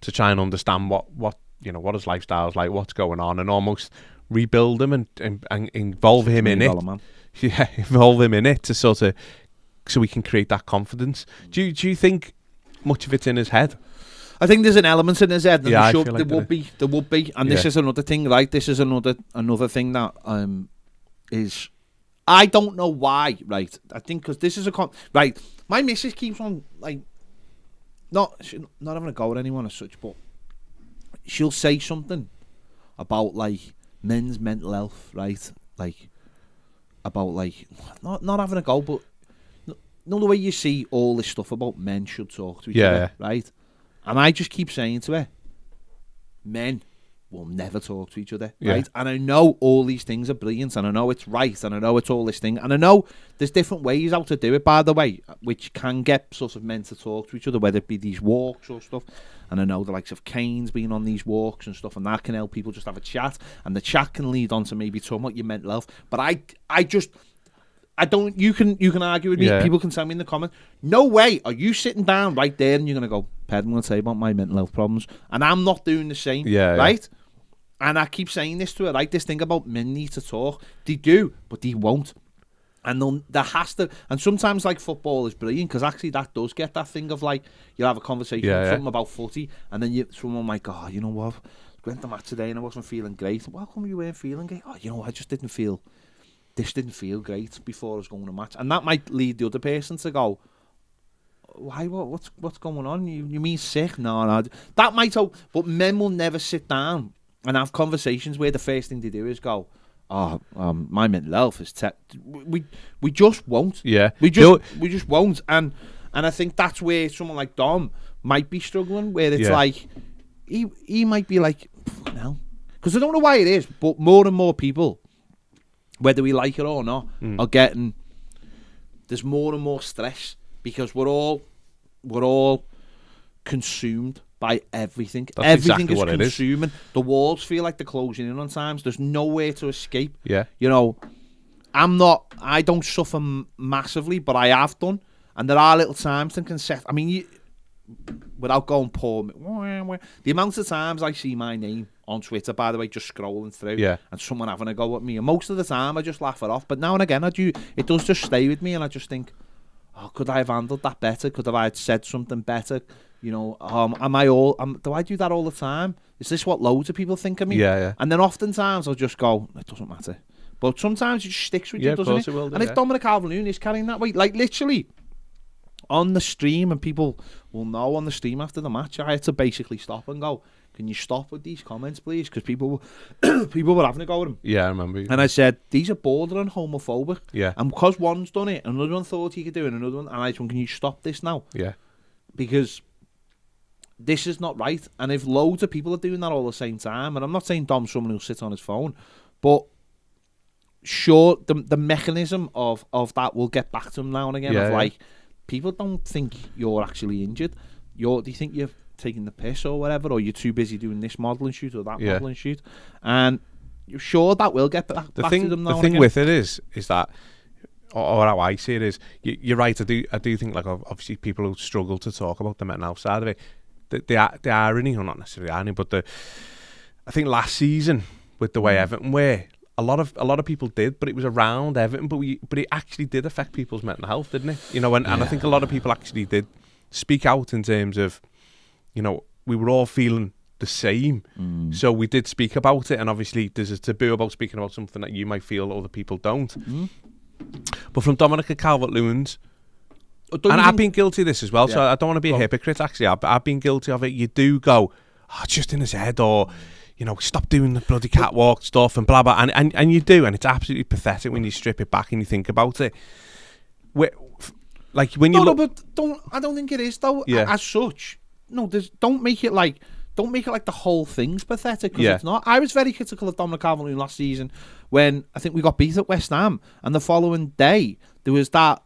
to try and understand what his lifestyle's like, what's going on, and almost rebuild him and involve him in it. Man. Yeah, involve him in it to sort of so we can create that confidence. Do you think much of it's in his head? I think there's an element in his head. And yeah, there would be, and this is another thing, right? This is another thing that is. I don't know why, right? I think because this is right. My missus keeps on not having a go at anyone as such, but she'll say something about men's mental health, right? About not having a go, but the way you see all this stuff about men should talk to each other, right? And I just keep saying to her, men will never talk to each other, right? And I know all these things are brilliant, and I know it's right, and I know it's all this thing, and I know there's different ways how to do it, by the way, which can get sort of men to talk to each other, whether it be these walks or stuff. And I know the likes of Kane's being on these walks and stuff, and that can help people just have a chat, and the chat can lead on to maybe talking about your mental health. But I don't. You can argue with me. Yeah. People can tell me in the comments. No way are you sitting down right there and you're gonna go, Ped, I'm gonna tell you about my mental health problems, and I'm not doing the same. Yeah, right. Yeah. And I keep saying this to her, like this thing about men need to talk. They do, but they won't. And there has to. And sometimes football is brilliant because actually that does get that thing of you'll have a conversation with something about footy, and then someone might go, oh, you know what? I went to the match today and I wasn't feeling great. Well, how come you weren't feeling great? Oh, you know, I just didn't feel. This didn't feel great before I was going to match, and that might lead the other person to go, why? What's going on? You mean sick? No. That might help, but men will never sit down and have conversations where the first thing they do is go, oh, my mental health is we just won't. Yeah, we just won't, and I think that's where someone like Dom might be struggling, where it's he might be like, no, because I don't know why it is, but more and more people, whether we like it or not, are getting. There's more and more stress because we're all consumed by everything. That's everything exactly is consuming. The walls feel like they're closing in on times. There's nowhere to escape. Yeah. You know, I don't suffer massively, but I have done. And there are little times that can set. I mean, without going poor, the amount of times I see my name on Twitter, by the way, just scrolling through, and someone having a go at me, and most of the time I just laugh it off. But now and again, it does just stay with me, and I just think, oh, could I have handled that better? Could I have said something better? You know, do I do that all the time? Is this what loads of people think of me? Yeah. And then oftentimes I'll just go, it doesn't matter. But sometimes it just sticks with you, doesn't it? And if Dominic Calvert-Lewin is carrying that weight, literally on the stream, and people will know on the stream after the match, I had to basically stop and go, can you stop with these comments, please? Because people were having a go at him. Yeah, I remember. And I said, these are borderline homophobic. Yeah. And because one's done it, another one thought he could do it, another one, and I said, can you stop this now? Yeah. Because this is not right. And if loads of people are doing that all at the same time, and I'm not saying Dom's someone who'll sit on his phone, but sure, the mechanism of that will get back to him now and again. Yeah, of yeah. like, people don't think you're actually injured. They think you're taking the piss or whatever, or you're too busy doing this modelling shoot or that modelling shoot. And you're sure that will get back to them now. The thing with it is that, or how I see it is, you're right. I do think, like, obviously people who struggle to talk about the mental health side of it. The irony, or not necessarily irony, but I think last season with the way Everton were, a lot of people did, but it was around Everton. But it actually did affect people's mental health, didn't it? You know, and I think a lot of people actually did speak out in terms of, you know, we were all feeling the same, so we did speak about it. And obviously, there's a taboo about speaking about something that you might feel other people don't. But from Dominic Calvert-Lewin's. And I've been guilty of this as well, so I don't want to be a hypocrite, actually. I've been guilty of it. You do go, it's just in his head, or, you know, stop doing the bloody catwalk stuff and blah, blah. And you do, and it's absolutely pathetic when you strip it back and you think about it. Like, when you look... but I don't think it is, though, as such. No, don't make it like the whole thing's pathetic, because it's not. I was very critical of Dominic Calvert-Lewin last season when I think we got beat at West Ham, and the following day, there was that...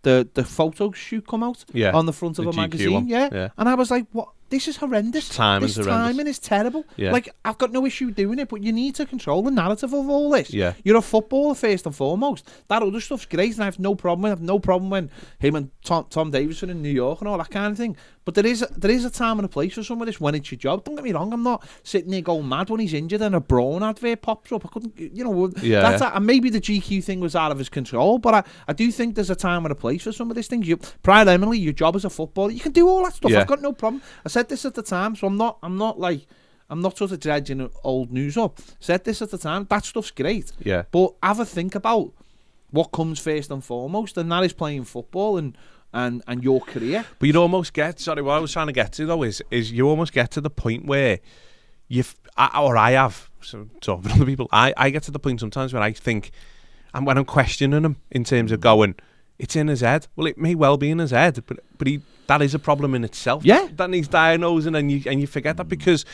The photo shoot come out on the front of a magazine, and I was like, "What? This is horrendous. This timing is terrible. Like, I've got no issue doing it, but you need to control the narrative of all this. You're a footballer first and foremost. That other stuff's great, and I have no problem. I have no problem when him and Tom Davidson in New York and all that kind of thing. But there is a time and a place for some of this when it's your job. Don't get me wrong. I'm not sitting there going mad when he's injured and a Braun advert pops up. I couldn't, you know. And maybe the GQ thing was out of his control, but I do think there's a time and a place for some of these things. Primarily, your job as a footballer, you can do all that stuff. I've got no problem. I said this at the time, so I'm not sort of dredging old news up. Said this at the time. That stuff's great. But have a think about what comes first and foremost, and that is playing football and your career. But you'd almost get, what I was trying to get to though is you almost get to the point where I have, so talking to other people, I get to the point sometimes where I think, and when I'm questioning him in terms of going, it's in his head. Well, it may well be in his head, but that is a problem in itself. That needs diagnosing, and you forget that, because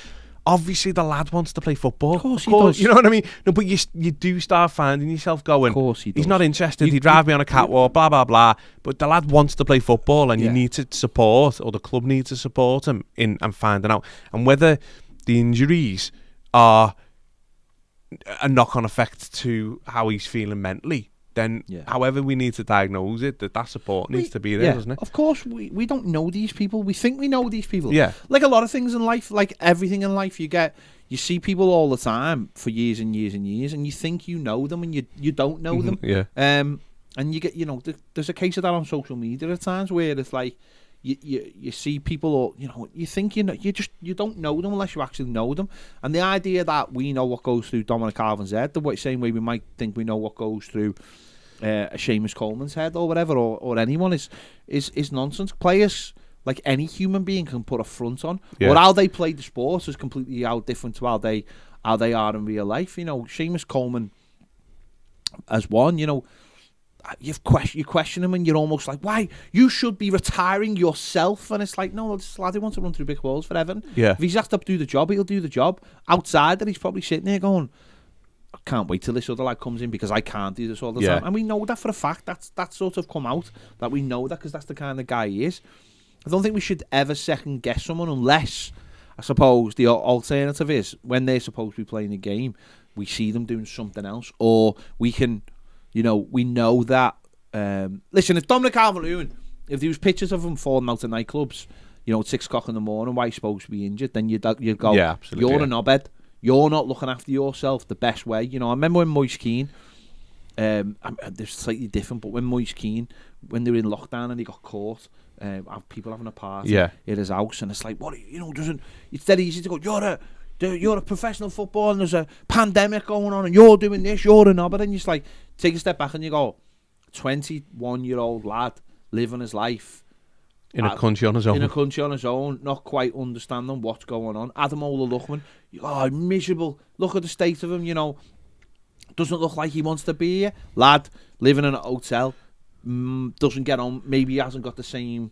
obviously the lad wants to play football. Of course he does. You know what I mean? No, but you do start finding yourself going, of course he does. He's not interested. He drive me on a catwalk, blah, blah, blah. But the lad wants to play football, and you need to support, or the club needs to support him in and finding out. And whether the injuries are a knock-on effect to how he's feeling mentally, then however we need to diagnose it, that support needs to be there, doesn't it? Of course, we don't know these people. We think we know these people. Like a lot of things in life, like everything in life, you see people all the time for years and years and years, and you think you know them, and you don't know them. And you get, you know, there's a case of that on social media at times where it's like you see people, or, you know, you think you don't know them unless you actually know them. And the idea that we know what goes through Dominic Calvert's head, the same way we might think we know what goes through a Seamus Coleman's head or whatever, or anyone, is nonsense. Players, like any human being, can put a front on, or how they play the sport is completely different to how they are in real life. You know, Seamus Coleman as one, you know, you question him, and you're almost like, why? You should be retiring yourself. And it's like, no, this lad who wants to run through big walls for Everton. If he's asked to do the job, he'll do the job. Outside that, he's probably sitting there going, I can't wait till this other lad comes in, because I can't do this all the time. And we know that for a fact. That's sort of come out, that we know that, because that's the kind of guy he is. I don't think we should ever second guess someone, unless, I suppose, the alternative is when they're supposed to be playing a game, we see them doing something else, or we can, you know, we know that. Listen, if Dominic Calvert-Lewin, if there was pictures of him falling out of nightclubs, you know, at 6 o'clock in the morning, why he's supposed to be injured, then you'd go, you're a knobhead. You're not looking after yourself the best way. You know, I remember when Moise Keane, they're slightly different, but when Moise Keane, when they were in lockdown and he got caught, people having a party at his house, and it's like, what, you know, it's dead easy to go, you're a professional footballer, and there's a pandemic going on, and you're doing this, you're a knobhead, and you just like take a step back and you go, 21-year-old lad living his life, In a country on his own. In a country on his own, not quite understanding what's going on. Adam Ola-Luckman, miserable. Look at the state of him, Doesn't look like he wants to be here. Lad, living in a hotel, doesn't get on. Maybe he hasn't got the same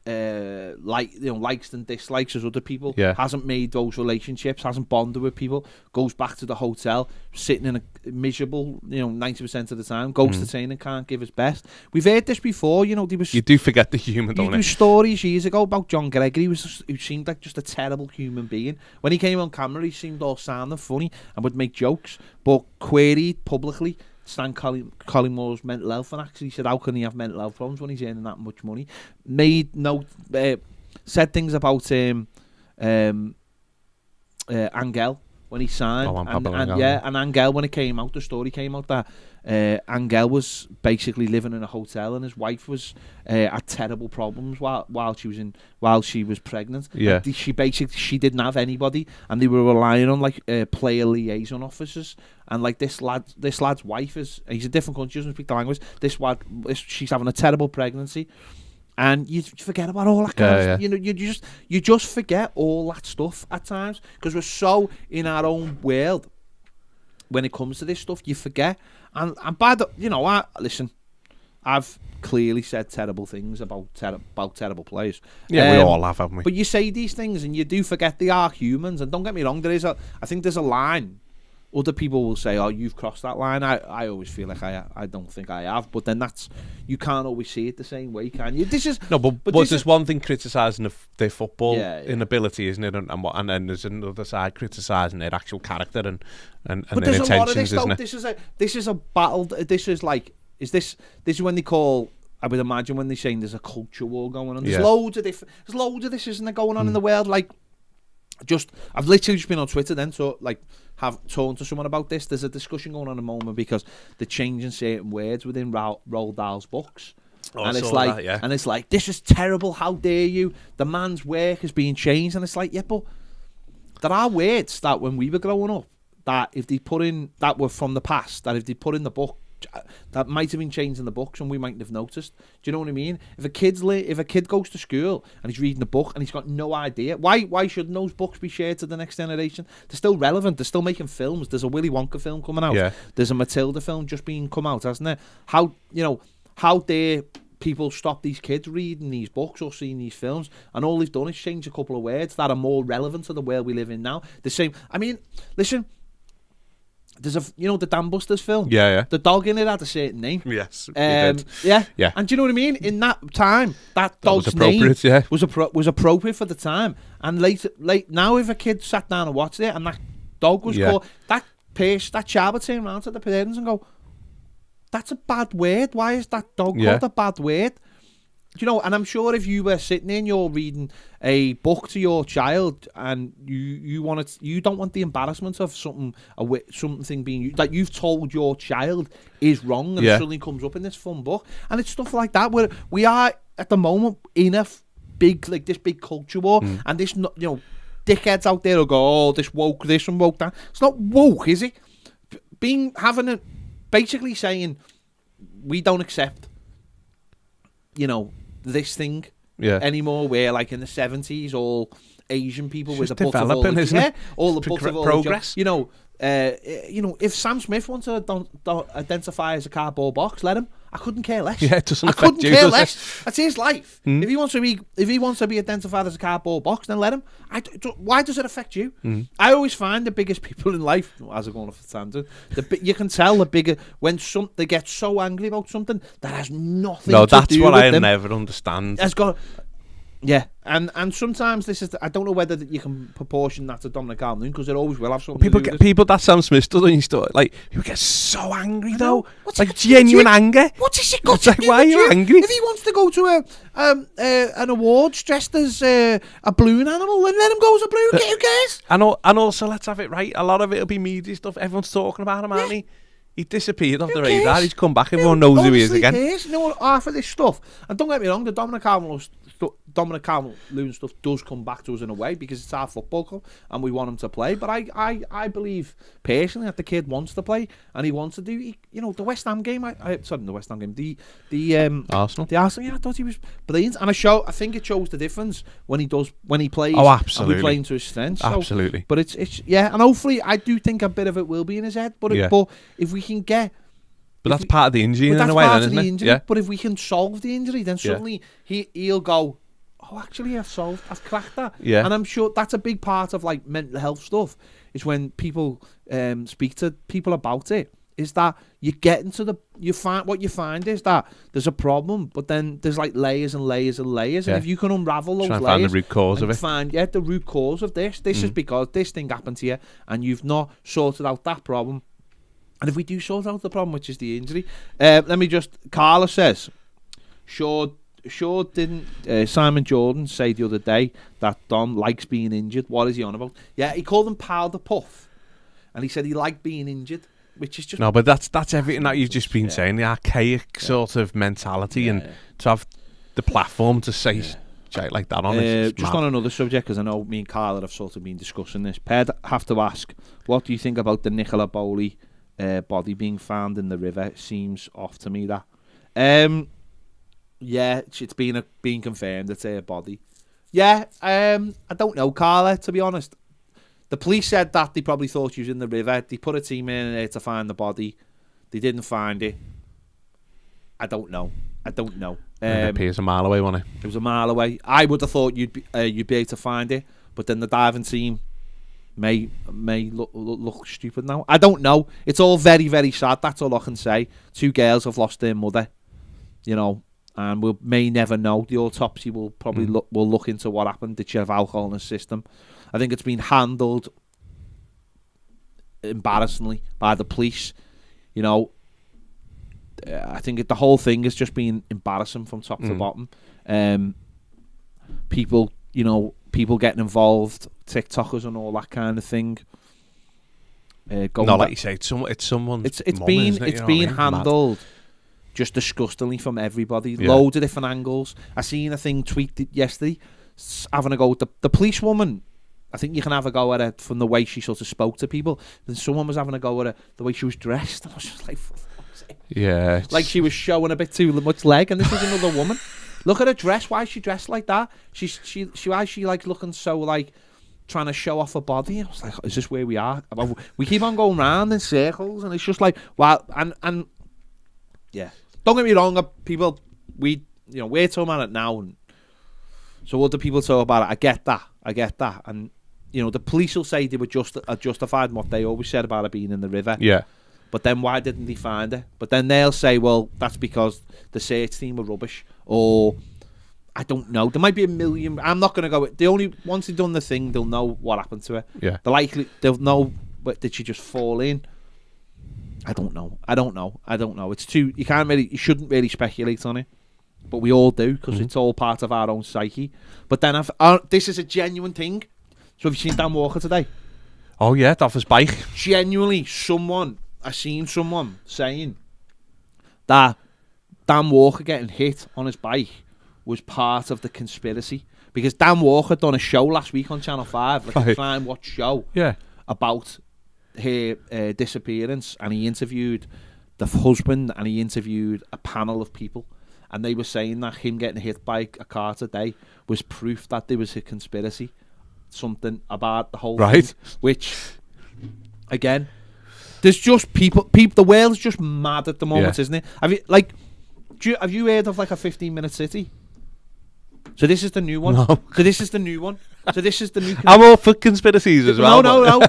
likes and dislikes as other people. Yeah. Hasn't made those relationships, hasn't bonded with people, goes back to the hotel, sitting in a miserable, 90% of the time, goes to training, can't give his best. We've heard this before, you do forget the human, don't you? You do stories years ago about John Gregory, who seemed like just a terrible human being. When he came on camera, he seemed all sounding funny and would make jokes, but queried publicly Stan Collymore mental health, and actually said, how can he have mental health problems when he's earning that much money? Said things about Angel when he signed, and Angel, when it came out, the story came out that Angel was basically living in a hotel, and his wife was had terrible problems while she was pregnant. Yeah, and she didn't have anybody, and they were relying on player liaison officers. And this lad's wife he's a different country, doesn't speak the language. She's having a terrible pregnancy. And you forget about all that kind of, you just forget all that stuff at times because we're so in our own world. When it comes to this stuff, you forget. And by the, listen, I've clearly said terrible things about terrible players. Yeah, we all have, haven't we? But you say these things and you do forget they are humans. And don't get me wrong, I think there's a line. Other people will say, "Oh, you've crossed that line." I always feel like I don't think I have, but then you can't always see it the same way, can you? This is but there's one thing criticising their football inability, isn't it? And then there's another side criticising their actual character and their intentions, isn't it? This is a battle. This is this is when they call. I would imagine when they're saying there's a culture war going on. There's loads of this, isn't there, going on in the world? I've literally just been on Twitter then, so have talked to someone about this. There's a discussion going on at the moment because they're changing certain words within Roald Dahl's books. And it's like, this is terrible, how dare you? The man's work is being changed. And it's like, yeah, but there are words that when we were growing up, that if they put in, that were from the past, that if they put in the book, that might have been changed in the books and we mightn't have noticed. Do you know what I mean? If a kid goes to school and he's reading a book and he's got no idea, why shouldn't those books be shared to the next generation? They're still relevant. They're still making films. There's a Willy Wonka film coming out. Yeah. There's a Matilda film just being come out, hasn't there? How dare people stop these kids reading these books or seeing these films? And all they've done is change a couple of words that are more relevant to the world we live in now. The same. I mean, listen. There's the Dan Busters film. Yeah. The dog in it had a certain name. Yes. Yeah. And do you know what I mean? In that time, that dog's name was appropriate for the time. And late now, if a kid sat down and watched it, and that dog was called that child would turn around to the parents and go, "That's a bad word. Why is that dog called a bad word?" And I'm sure if you were sitting there and you're reading a book to your child and you don't want the embarrassment of something being that you've told your child is wrong and it suddenly comes up in this fun book, and it's stuff like that where we are at the moment in a this big culture war, and this dickheads out there will go, "Oh, this woke this and woke that." It's not woke, is it? Basically saying we don't accept this thing anymore, where in the 70s all Asian people it's with a book of all the books of all progress. If Sam Smith wants to identify as a cardboard box, let him. I couldn't care less. Yeah, it doesn't affect you. I couldn't care less. That's his life. If he wants to be identified as a cardboard box, then let him. Why does it affect you? I always find the biggest people in life, as I'm going off the tangent, you can tell the bigger when they get so angry about something that has nothing to do with them. No, that's what I never understand. Yeah, and sometimes this is. I don't know whether you can proportion that to Dominic Calvert-Lewin because it always will have something. People that Sam Smith does, and you start who get so angry though, genuine anger. What has he got to do? Why are you angry? If he wants to go to an awards dressed as a balloon animal, then let him go as a balloon. Who cares? And also, let's have it right. A lot of it'll be media stuff. Everyone's talking about him, aren't he? He disappeared off the radar. He's come back. Everyone knows who he is again. Half of this stuff. And don't get me wrong, the Dominic Calvert Dominic Calvert-Lewin stuff does come back to us in a way because it's our football club and we want him to play. But I believe personally that the kid wants to play and he wants to do. The West Ham game. The West Ham game. The Arsenal. The Arsenal. Yeah, I thought he was brilliant, and I think it shows the difference when he plays. Oh, absolutely. And we playing to his strengths. So, Absolutely. But it's and hopefully I do think a bit of it will be in his head. But if we can get. But that's part of the injury in a way, then, isn't it? Injury, yeah. But if we can solve the injury, then suddenly he'll go, oh, actually, I've cracked that. Yeah. And I'm sure that's a big part of like mental health stuff. Is when people speak to people about it. Is that you get into what you find is that there's a problem, but then there's like layers and layers and layers, and if you can unravel those layers, find the root cause of it. Find the root cause of this. This is because this thing happened to you, and you've not sorted out that problem. And if we do sort out the problem, which is the injury, Carla says, sure didn't Simon Jordan say the other day that Dom likes being injured? What is he on about? Yeah, he called him powder puff, and he said he liked being injured, which is just... No, but that's everything that you've just been saying, the archaic sort of mentality, and to have the platform to say shit like that on it. Just on another subject, because I know me and Carla have sort of been discussing this. Ped, have to ask, what do you think about the Nicola Bowley body being found in the river? It seems off to me that. It's been confirmed it's her body. Yeah, I don't know, Carla, to be honest. The police said that they probably thought she was in the river. They put a team in there to find the body. They didn't find it. I don't know. It appears a mile away, wasn't it? It was a mile away. I would have thought you'd be able to find it, but then the diving team may look stupid now. I don't know. It's all very, very sad. That's all I can say. 2 girls have lost their mother, and we may never know. The autopsy will probably look into what happened. Did she have alcohol in her system? I think it's been handled embarrassingly by the police. I think the whole thing has just been embarrassing from top to bottom. People getting involved, TikTokers and all that kind of thing. Like you say, it's someone's. It's been handled just disgustingly from everybody. Yeah. Loads of different angles. I seen a thing tweeted yesterday, having a go at the policewoman. I think you can have a go at her from the way she sort of spoke to people. Then someone was having a go at her the way she was dressed, and I was just like, yeah, like she was showing a bit too much leg, and this is another woman. Look at her dress. Why is she dressed like that? Why is she like looking so like trying to show off her body? I was like, is this where we are? We keep on going round in circles, and it's just like, wow. And yeah, don't get me wrong, people. We're talking about it now, and so other people talk about it. I get that, and the police will say they were justified in what they always said about it being in the river. Yeah. But then why didn't they find it? But then they'll say, well, that's because the search team were rubbish, or I don't know. There might be a million. I'm not going to go. Once they've done the thing, they'll know what happened to her. Yeah. They'll know. But did she just fall in? I don't know. It's too. You shouldn't really speculate on it, but we all do because it's all part of our own psyche. But then this is a genuine thing. So have you seen Dan Walker today? Oh yeah, off his bike. Genuinely, I seen someone saying that Dan Walker getting hit on his bike was part of the conspiracy, because Dan Walker done a show last week on Channel 5, like a crime watch show, about her disappearance, and he interviewed the husband and he interviewed a panel of people, and they were saying that him getting hit by a car today was proof that there was a conspiracy, something about the whole thing, which again, there's just people. The world's just mad at the moment, isn't it? Have you heard of like a 15-minute city? So this is the new one. No. So this is the new one. So this is the new. I'm all for conspiracies as well. No.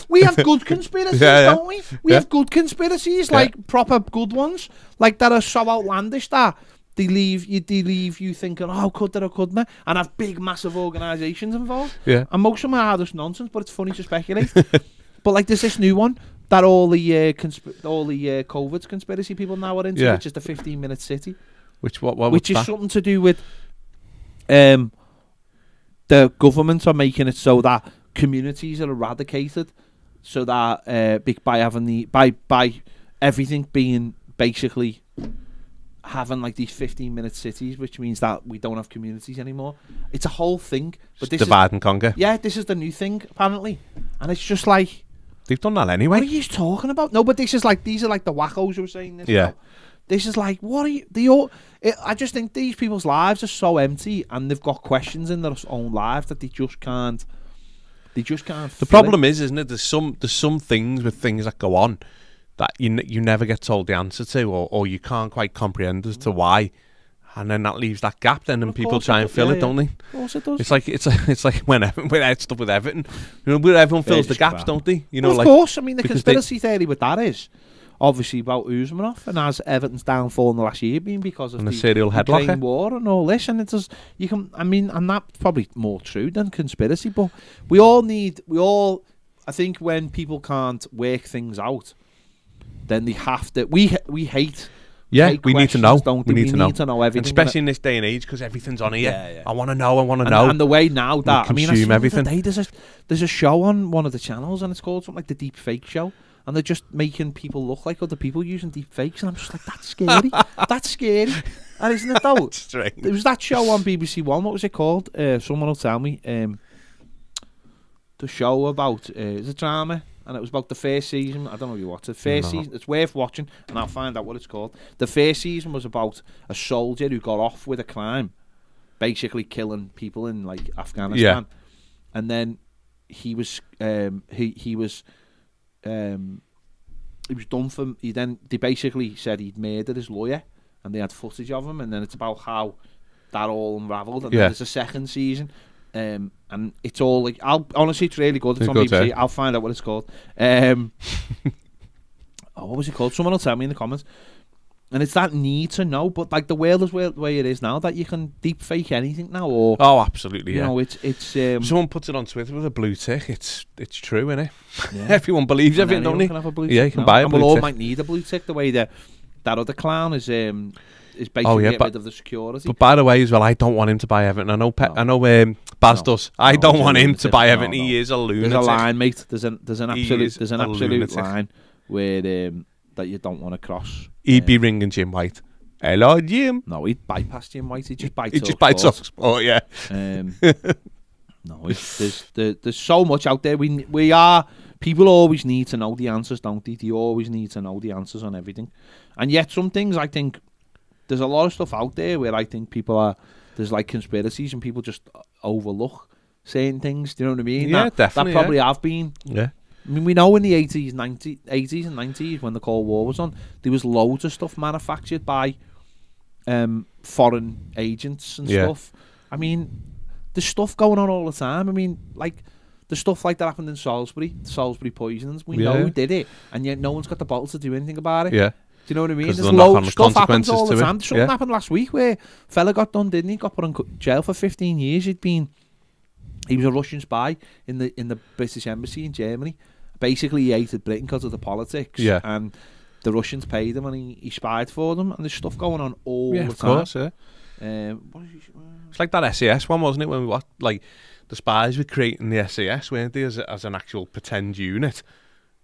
We have good conspiracies, don't we? We have good conspiracies, like proper good ones, like that are so outlandish that they leave you thinking, oh, could there or couldn't there, and have big, massive organisations involved. Yeah. And most of them are just nonsense, but it's funny to speculate. But like, there's this new one that all the COVID conspiracy people now are into, which is the 15-minute city. Which is something to do with the government are making it so that communities are eradicated, so that by everything being basically having like these 15-minute cities, which means that we don't have communities anymore. It's a whole thing. But this divide and conquer. Yeah, this is the new thing apparently, and it's just like they've done that anyway. what are you talking about? No, but these are like the wackos who are saying this. Yeah. Now. This is like, what are you? I just think these people's lives are so empty, and they've got questions in their own lives that they just can't. The problem is, isn't it? There's some things with things that go on that you never get told the answer to, or you can't quite comprehend as to why, and then that leaves that gap. Then and people try and fill it, don't they? Of course it does. It's like when stuff with Everton, where everyone fills the gaps, don't they? Of course. I mean, the conspiracy theory with that is obviously about Usmanov, and has Everton's downfall in the last year been because of the serial Ukraine headlocker war and all this, and and that's probably more true than conspiracy. But I think when people can't work things out, then they have to. We hate. Yeah, we need to know. We need to know everything, and especially in this day and age, because everything's on here. Yeah. I want to know. And the way now that consume everything. There's a show on one of the channels, and it's called something like the Deep Fake Show. And they're just making people look like other people using deep fakes. And I'm just like, that's scary. That's scary. And isn't it though? Strange. There was that show on BBC One. What was it called? Someone will tell me. The show about, it's a drama. And it was about the first season. I don't know if you watched it. Season. It's worth watching. And I'll find out what it's called. The first season was about a soldier who got off with a crime. Basically killing people in like Afghanistan. Yeah. And then he was done for. They basically said he'd murdered his lawyer, and they had footage of him. And then it's about how that all unravelled. And then there's a second season, and it's all like. Honestly, it's really good. It's on BBC. I'll find out what it's called. What was it called? Someone will tell me in the comments. And it's that need to know, but like the world is the way it is now, that you can deep fake anything now. Or absolutely, you know, it's. Someone puts it on Twitter with a blue tick. It's true, isn't it? Yeah. Everyone believes everything, don't they? You can buy a blue tick. We all might need a blue tick. The way that other clown is basically get rid of the security. But by the way, as well, I don't want him to buy Everton. I know Baz does. I don't want him to buy Everton. He is a lunatic. There's a line, mate. There's an absolute line where that you don't want to cross. He'd be ringing Jim White. Hello, Jim. No, he'd bypass Jim White. He'd just bites Talksport, yeah. No, there's so much out there. People always need to know the answers, don't they? They always need to know the answers on everything. And yet some things, I think, there's a lot of stuff out there where I think there's like conspiracies and people just overlook certain things. Do you know what I mean? Yeah, definitely. That probably have been. Yeah. I mean, we know in the 80s and 90s when the Cold War was on, there was loads of stuff manufactured by foreign agents and stuff. I mean, there's stuff going on all the time. I mean, like, the stuff like that happened in Salisbury poisonings. We know who did it, and yet no one's got the bottle to do anything about it. Yeah. Do you know what I mean? There's loads of stuff happens all the time. Something happened last week where a fella got done, didn't he? Got put in jail for 15 years. He was a Russian spy in the British embassy in Germany. Basically, he hated Britain because of the politics. Yeah. And the Russians paid him, and he spied for them. And there's stuff going on all the time. Of course, yeah. It's like that SAS one, wasn't it? When the spies were creating the SAS, weren't they, as an actual pretend unit,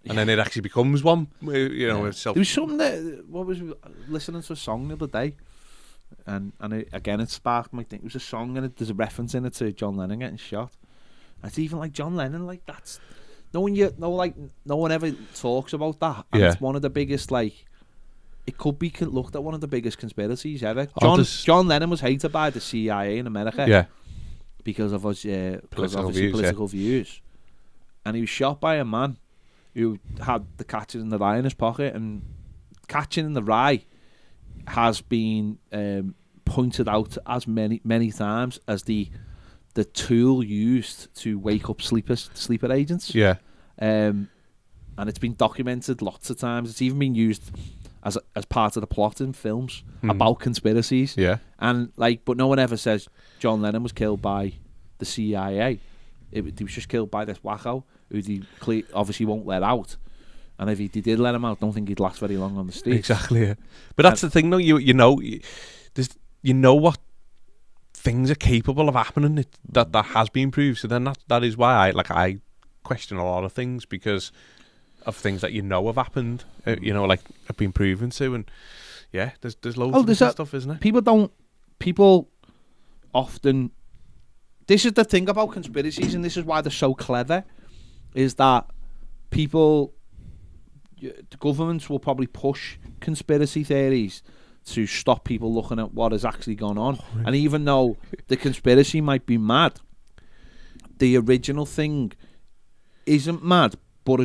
and then it actually becomes one. You know, itself. There was something that listening to a song the other day, and it sparked my thing. It was a song, and there's a reference in it to John Lennon getting shot. And it's even like John Lennon, like that's. No one ever talks about that. And it's one of the biggest, like, it could be looked at one of the biggest conspiracies ever. John Lennon was hated by the CIA in America because of his political views. And he was shot by a man who had the catcher in the rye in his pocket, and catching in the rye has been pointed out as many times as the tool used to wake up sleeper agents. Yeah. And it's been documented lots of times. It's even been used as part of the plot in films about conspiracies. Yeah. And but no one ever says John Lennon was killed by the CIA. He was just killed by this wacko who they obviously won't let out. And if he did let him out, I don't think he'd last very long on the street. Exactly. Yeah. But that's the thing, though. You know what things are capable of happening. That has been proved. So then that is why I question a lot of things, because of things that have happened. Have been proven to, and yeah, there's loads of different stuff, isn't it? People often, this is the thing about conspiracies, and this is why they're so clever, is that the governments will probably push conspiracy theories to stop people looking at what has actually gone on. And even though the conspiracy might be mad, the original thing isn't mad, but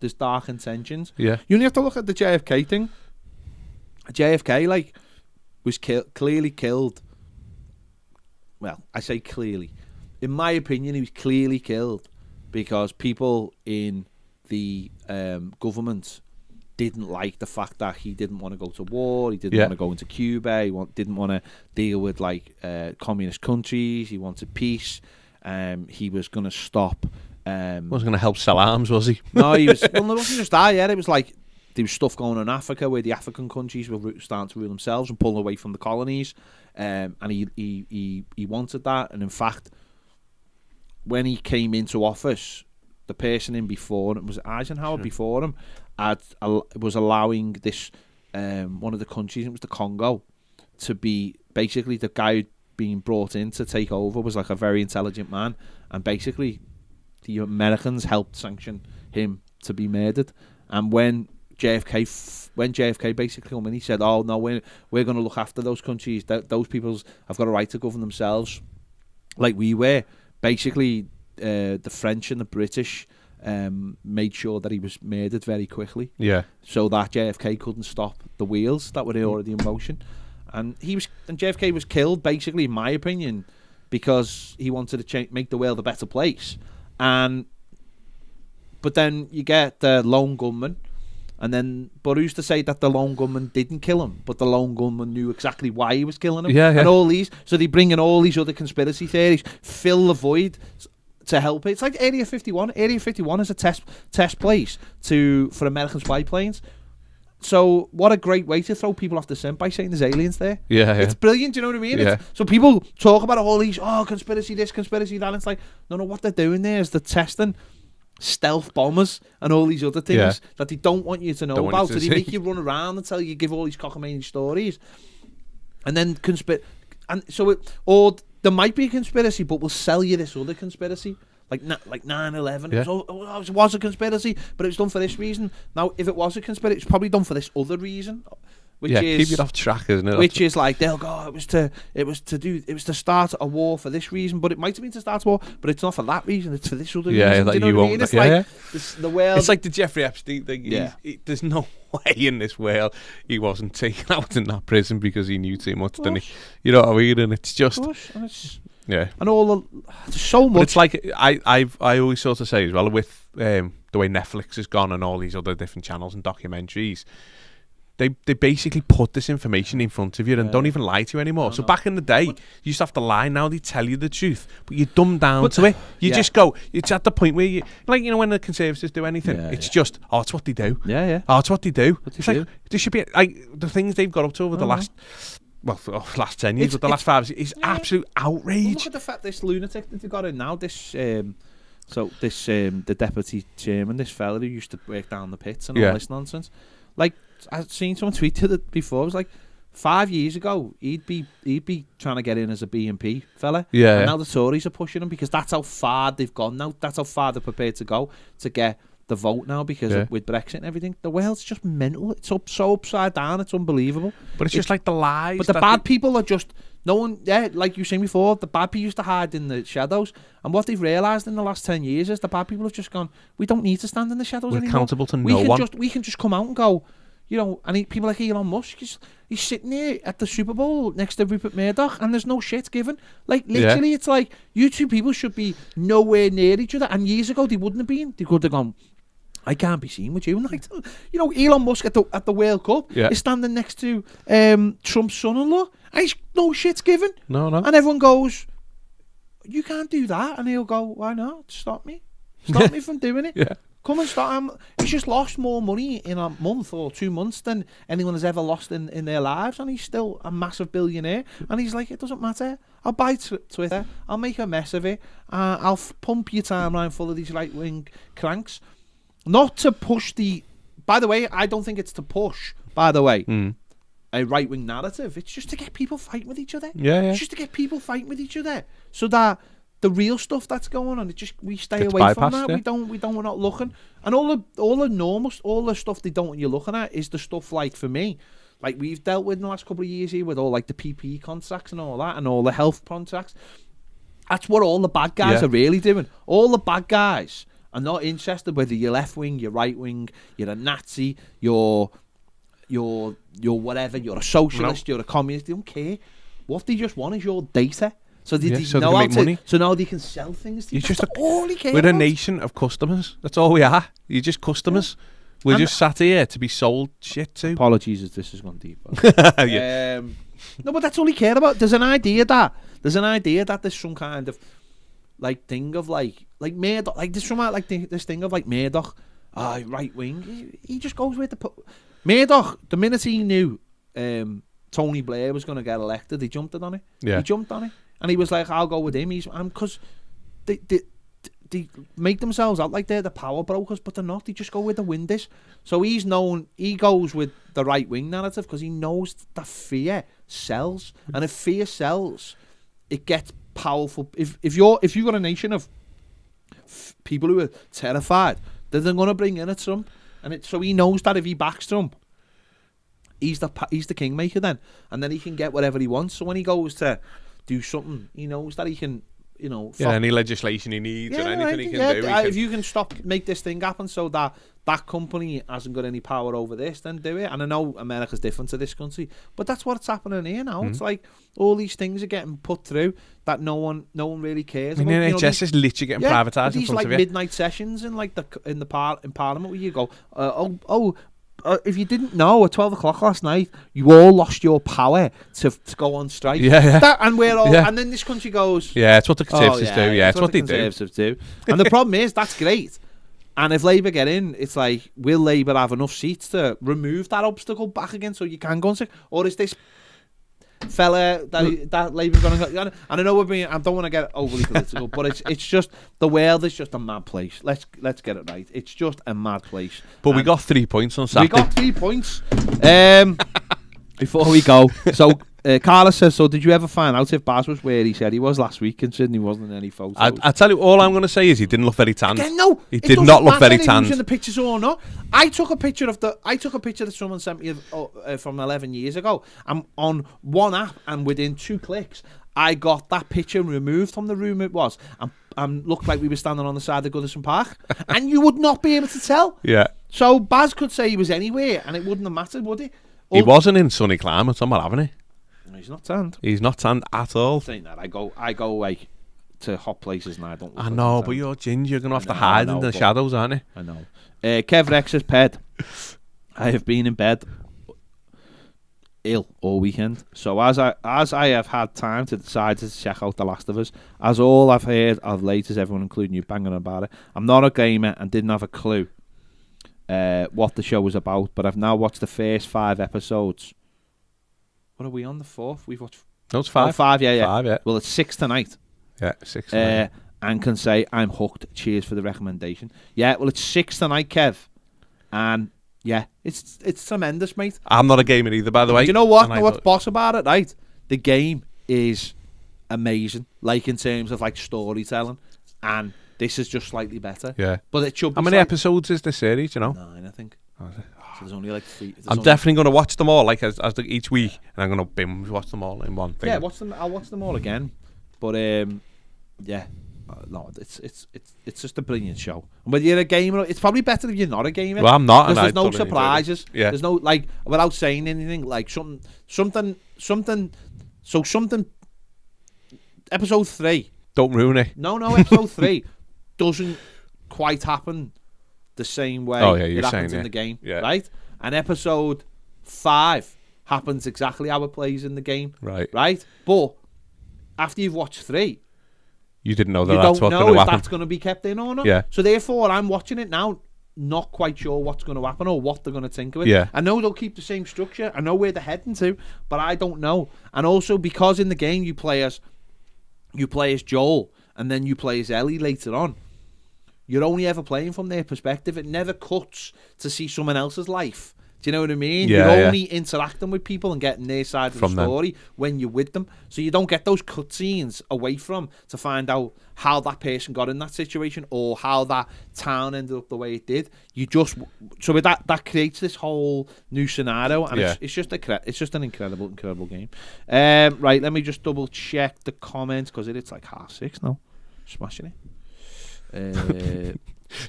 there's dark intentions. Yeah. You only have to look at the JFK thing. JFK, was clearly killed. Well, I say clearly. In my opinion, he was clearly killed because people in the government didn't like the fact that he didn't want to go to war, he didn't want to go into Cuba, didn't want to deal with communist countries, he wanted peace, he was going to stop... wasn't going to help sell arms, was he? No, he was... Well, it wasn't just that, yeah, it was like there was stuff going on in Africa where the African countries were starting to rule themselves and pulling away from the colonies, and he wanted that, and in fact, when he came into office, the person in before him, was Eisenhower before him, was allowing this one of the countries, it was the Congo, to be basically the guy being brought in to take over was like a very intelligent man, and basically the Americans helped sanction him to be murdered. And when JFK basically came in, he said, "Oh no, we're going to look after those countries. Those people have got a right to govern themselves, like we were." Basically, the French and the British made sure that he was murdered very quickly. Yeah. So that JFK couldn't stop the wheels that were already in motion, and JFK was killed, basically, in my opinion, because he wanted to make the world a better place. But then you get the lone gunman, but who's to say that the lone gunman didn't kill him? But the lone gunman knew exactly why he was killing him. Yeah. And all these, so they bring in all these other conspiracy theories, fill the void to help it. It's like Area 51. Area 51 is a test place for American spy planes. So what a great way to throw people off the scent by saying there's aliens there. Yeah. It's brilliant, do you know what I mean? Yeah. So people talk about all these, conspiracy this, conspiracy that, and it's like, no, what they're doing there is they're testing stealth bombers and all these other things that they don't want you to know about. So they make you run around until you give all these cockamamie stories. And then or there might be a conspiracy, but we'll sell you this other conspiracy. Like 9/11. Yeah. It was a conspiracy, but it was done for this reason. Now, if it was a conspiracy, it's probably done for this other reason. Which is, keep it off track, isn't it? Which is like they'll go, it was to start a war for this reason, but it might have been to start a war, but it's not for that reason. It's for this other reason. That do you know what I mean? It's like the world. It's like the Jeffrey Epstein thing. Yeah. There's no way in this world he wasn't taken out in that prison because he knew too much, didn't he? You know what I mean? And it's just. And all there's so much. But it's like I always sort of say as well with the way Netflix has gone and all these other different channels and documentaries. They basically put this information in front of you and don't even lie to you anymore. So back in the day, you used to have to lie. Now they tell you the truth, but you dumb down to it. You just go. It's at the point where when the Conservatives do anything, it's just it's what they do. It's what they do. It's like there should be the things they've got up to over the last 10 years, but the last 5 years is absolute outrage. Well, look at the fact this lunatic that they got in now. The deputy chairman, this fella who used to break down the pits and all this nonsense. Like, I'd seen someone tweet it before. It was like 5 years ago, he'd be trying to get in as a BNP fella. And now the Tories are pushing him because that's how far they've gone now. That's how far they're prepared to go to get the vote now because with Brexit and everything. The world's just mental. It's so upside down. It's unbelievable. But it's just like the lies. But the bad people are just... No one... Yeah, like you were saying before, the bad people used to hide in the shadows. And what they've realised in the last 10 years is the bad people have just gone, we don't need to stand in the shadows anymore. We're accountable to no one. We can just come out and go... You know, and people like Elon Musk, he's sitting there at the Super Bowl next to Rupert Murdoch, and there's no shit given. Like, literally, it's like, you two people should be nowhere near each other. And years ago, they wouldn't have been. They could have gone, I can't be seen with you. And like, you know, Elon Musk at the World Cup is standing next to Trump's son-in-law, and he's no shit's given. No. And everyone goes, you can't do that. And he'll go, why not? Stop me. Stop me from doing it. Come and start him. He's just lost more money in a month or 2 months than anyone has ever lost in their lives, and he's still a massive billionaire. And he's like, it doesn't matter. I'll buy Twitter. I'll make a mess of it. I'll pump your timeline full of these right-wing cranks. Not to push the... By the way, I don't think it's to push, by the way. a right-wing narrative. It's just to get people fighting with each other. Yeah. It's just to get people fighting with each other, so that the real stuff that's going on, we stay Gets away from bypassed, that. yeah. We're not looking. And all the stuff they don't want you looking at is the stuff like, for me, like we've dealt with in the last couple of years here with all like the PPE contracts and all that, and all the health contracts. That's what all the bad guys are really doing. All the bad guys are not interested whether you're left wing, you're right wing, you're a Nazi, you're whatever, you're a socialist, you're a communist. They don't care. What they just want is your data. So they so know they how make money. So now they can sell things to you. That's all they care We're a about. nation of customers. That's all we are. You're just customers. We're just sat here to be sold shit to. Apologies if this has gone deeper. Yeah. No, but that's all they care about. There's an idea that there's some kind of like thing of like Murdoch, like there's some like this thing of like Murdoch, right wing. He just goes with the Murdoch. The minute he knew Tony Blair was going to get elected, he jumped on it. Yeah. He jumped on it, and he was like, "I'll go with him." Because they make themselves out like they're the power brokers, but they're not. They just go where the wind is. So he goes with the right wing narrative because he knows that fear sells, and if fear sells, it gets powerful. If you've got a nation of people who are terrified, then they're going to bring in a Trump, so he knows that if he backs Trump, he's the kingmaker then, and then he can get whatever he wants. So when he goes to do something, he knows that he can. Any legislation he needs or anything he can do. If you can make this thing happen so that company hasn't got any power over this, then do it. And I know America's different to this country, but that's what's happening here now. It's like all these things are getting put through that no one really cares about. The NHS is literally getting privatised. These like midnight sessions in like in Parliament where you go, if you didn't know, at 12 o'clock last night, you all lost your power to go on strike. And we're all, and then this country goes, it's what the Conservatives do. It's what they Conservatives do. And the problem is, that's great. And if Labour get in, it's like, will Labour have enough seats to remove that obstacle back again so you can go on strike? Or is this fella that Labour going to go? And I know I don't want to get overly political, but it's just, the world is just a mad place. Let's get it right. It's just a mad place. But we got 3 points on Saturday. We got 3 points. Before we go, so Carla says, so did you ever find out if Baz was where he said he was last week, considering he wasn't in any photos? I tell you, all I'm going to say is he didn't look very tanned. No, he did not look very tanned. He was in the pictures or not. I took a picture that someone sent me from 11 years ago. I'm on one app, and within 2 clicks, I got that picture removed from the room it was, and looked like we were standing on the side of Goodison Park, and you would not be able to tell. Yeah. So Baz could say he was anywhere, and it wouldn't have mattered, would it? He wasn't in sunny climates, I'm not having it. He's not tanned. He's not tanned at all. Saying that, I go like to hot places and I don't. I know, but you're ginger. You're gonna have to hide in the shadows, aren't you? I know. Kev Rex says, "Ped, I have been in bed ill all weekend. So as I have had time to decide to check out The Last of Us, as all I've heard of late is everyone, including you, banging about it. I'm not a gamer and didn't have a clue what the show was about, but I've now watched the first 5 episodes. What are we on, the 4th? We've watched... No, it's 5. 5, yeah. 5, yeah. Well, it's 6 tonight. Yeah, 6 tonight. And can say, I'm hooked. Cheers for the recommendation. Yeah, well, it's 6 tonight, Kev. And, yeah, it's tremendous, mate. I'm not a gamer either, by the way. Do you know what? What's boss about it, right? The game is amazing, like, in terms of, like, storytelling. And this is just slightly better. Yeah. But it should be... How many episodes is this series, you know? 9, I think. So there's only like 3. I'm definitely going to watch them all, like as each week, and I'm going to binge watch them all in one thing. Yeah, I'll watch them all again. But yeah, no, it's just a brilliant show. And whether you're a gamer, it's probably better if you're not a gamer. Well, I'm not, because and there's no surprises. Yeah, there's no, like, without saying anything, like something. Episode 3. Don't ruin it. No, episode 3 doesn't quite happen the same way it happens in the game, right? And episode 5 happens exactly how it plays in the game, right? But after you've watched 3, you didn't know that you that's don't what's know going to if happen. That's going to be kept in or not. Yeah. So therefore, I'm watching it now, not quite sure what's going to happen or what they're going to think of it. Yeah. I know they'll keep the same structure. I know where they're heading to, but I don't know. And also because in the game you play as Joel, and then you play as Ellie later on. You're only ever playing from their perspective. It never cuts to see someone else's life Do you know what I mean? Yeah, You're yeah. only interacting with people and getting their side of From the them. story when you're with them. So you don't get those cutscenes away from to find out how that person got in that situation or how that town ended up the way it did. You just so with that creates this whole new scenario, and Yeah. it's just an incredible game. Right, let me just double check the comments because it's like 6:30 now. Smashing it.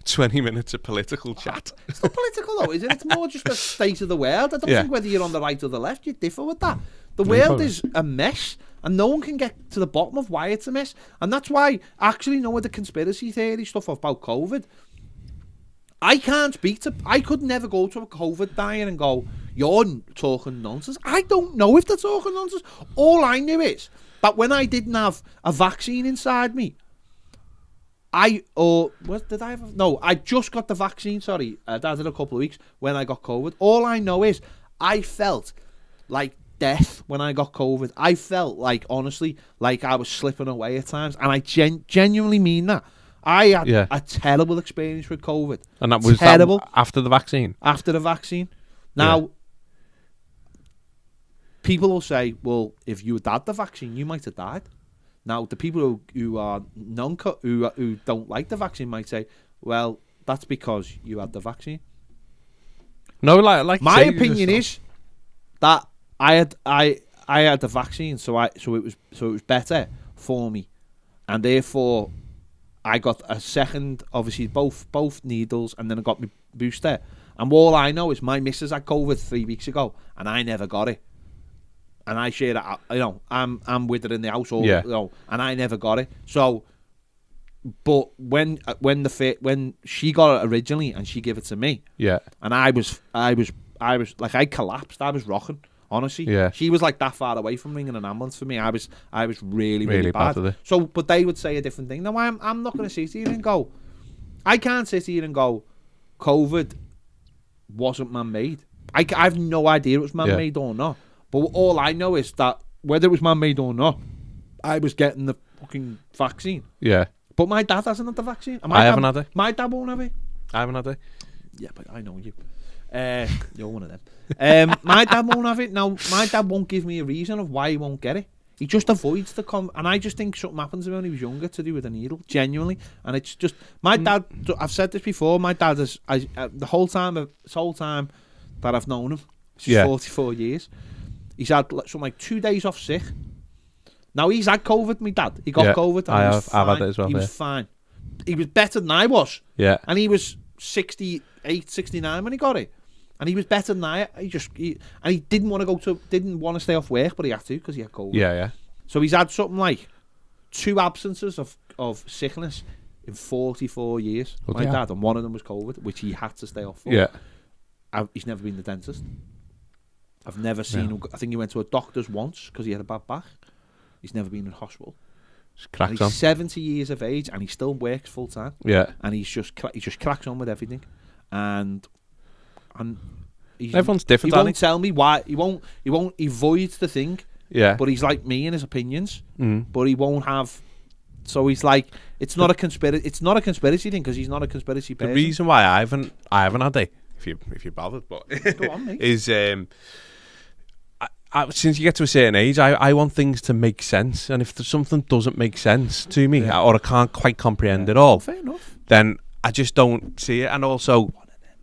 20 minutes of political chat. It's not political though, is it? It's more just the state of the world. I don't Yeah. think whether you're on the right or the left, you differ with that. The No, world probably. is a mess, and no one can get to the bottom of why it's a mess. And that's why, actually, with the conspiracy theory stuff about COVID, I can't speak to. I could never go to a COVID dyer and go, "You're talking nonsense." I don't know if they're talking nonsense. All I knew is that when I didn't have a vaccine inside me, I just got the vaccine. Sorry, I had it a couple of weeks when I got COVID. All I know is I felt like death when I got COVID. I felt like, honestly, like I was slipping away at times, and I genuinely mean that. I had a terrible experience with COVID, And that was terrible after the vaccine. after the vaccine. Now, people will say, "Well, if you had had the vaccine, you might have died." Now, the people who are who don't like the vaccine might say, "Well, that's because you had the vaccine." No, like My opinion is that I had the vaccine, so it was better for me, and therefore I got a second, obviously both needles, and then I got my booster. And all I know is my missus had COVID 3 weeks ago, and I never got it. And I share that, I'm with her in the household, and I never got it. So, but when she got it originally and she gave it to me, and I was like, I collapsed. I was rocking, honestly. Yeah. She was like that far away from ringing an ambulance for me. I was really bad. with it. So, but they would say a different thing. Now, I'm not going to sit here and go. I can't sit here and go, COVID wasn't man-made. I have no idea it was man-made or not. But all I know is that whether it was man-made or not, I was getting the fucking vaccine. Yeah. But my dad hasn't had the vaccine. And I haven't had it. My dad won't have it. I haven't had it. Yeah, but I know you. You're one of them. My dad won't have it. Now, my dad won't give me a reason of why he won't get it. He just avoids the and I just think something happens to him when he was younger to do with a needle, genuinely. And it's just my dad. I've said this before. My dad is the whole time that I've known him, which is 44 years. He's had something like 2 days off sick. Now he's had COVID. My dad, he got COVID. And I've had it as well. He was fine. He was better than I was. Yeah. And he was 68, 69 when he got it. And he was better than I. And he didn't want to stay off work, but he had to because he had COVID. Yeah. So he's had something like 2 absences of sickness in 44 years. My dad, and one of them was COVID, which he had to stay off for. Yeah. He's never been to the dentist. I've never seen him. I think he went to a doctor's once because he had a bad back. He's never been in hospital. Just cracks He's on. 70 years of age and he still works full time. Yeah. And he just cracks on with everything. And Everyone's different. He won't tell me why. He avoids the thing. Yeah. But he's like me in his opinions. Mm. But he won't have. So he's like, it's not a conspiracy. It's not a conspiracy thing because he's not a conspiracy person. The reason why I haven't had it, if you're bothered, but Go on, mate. is since you get to a certain age, I want things to make sense, and if something doesn't make sense to me, or I can't quite comprehend it all, fair enough. Then I just don't see it. And also,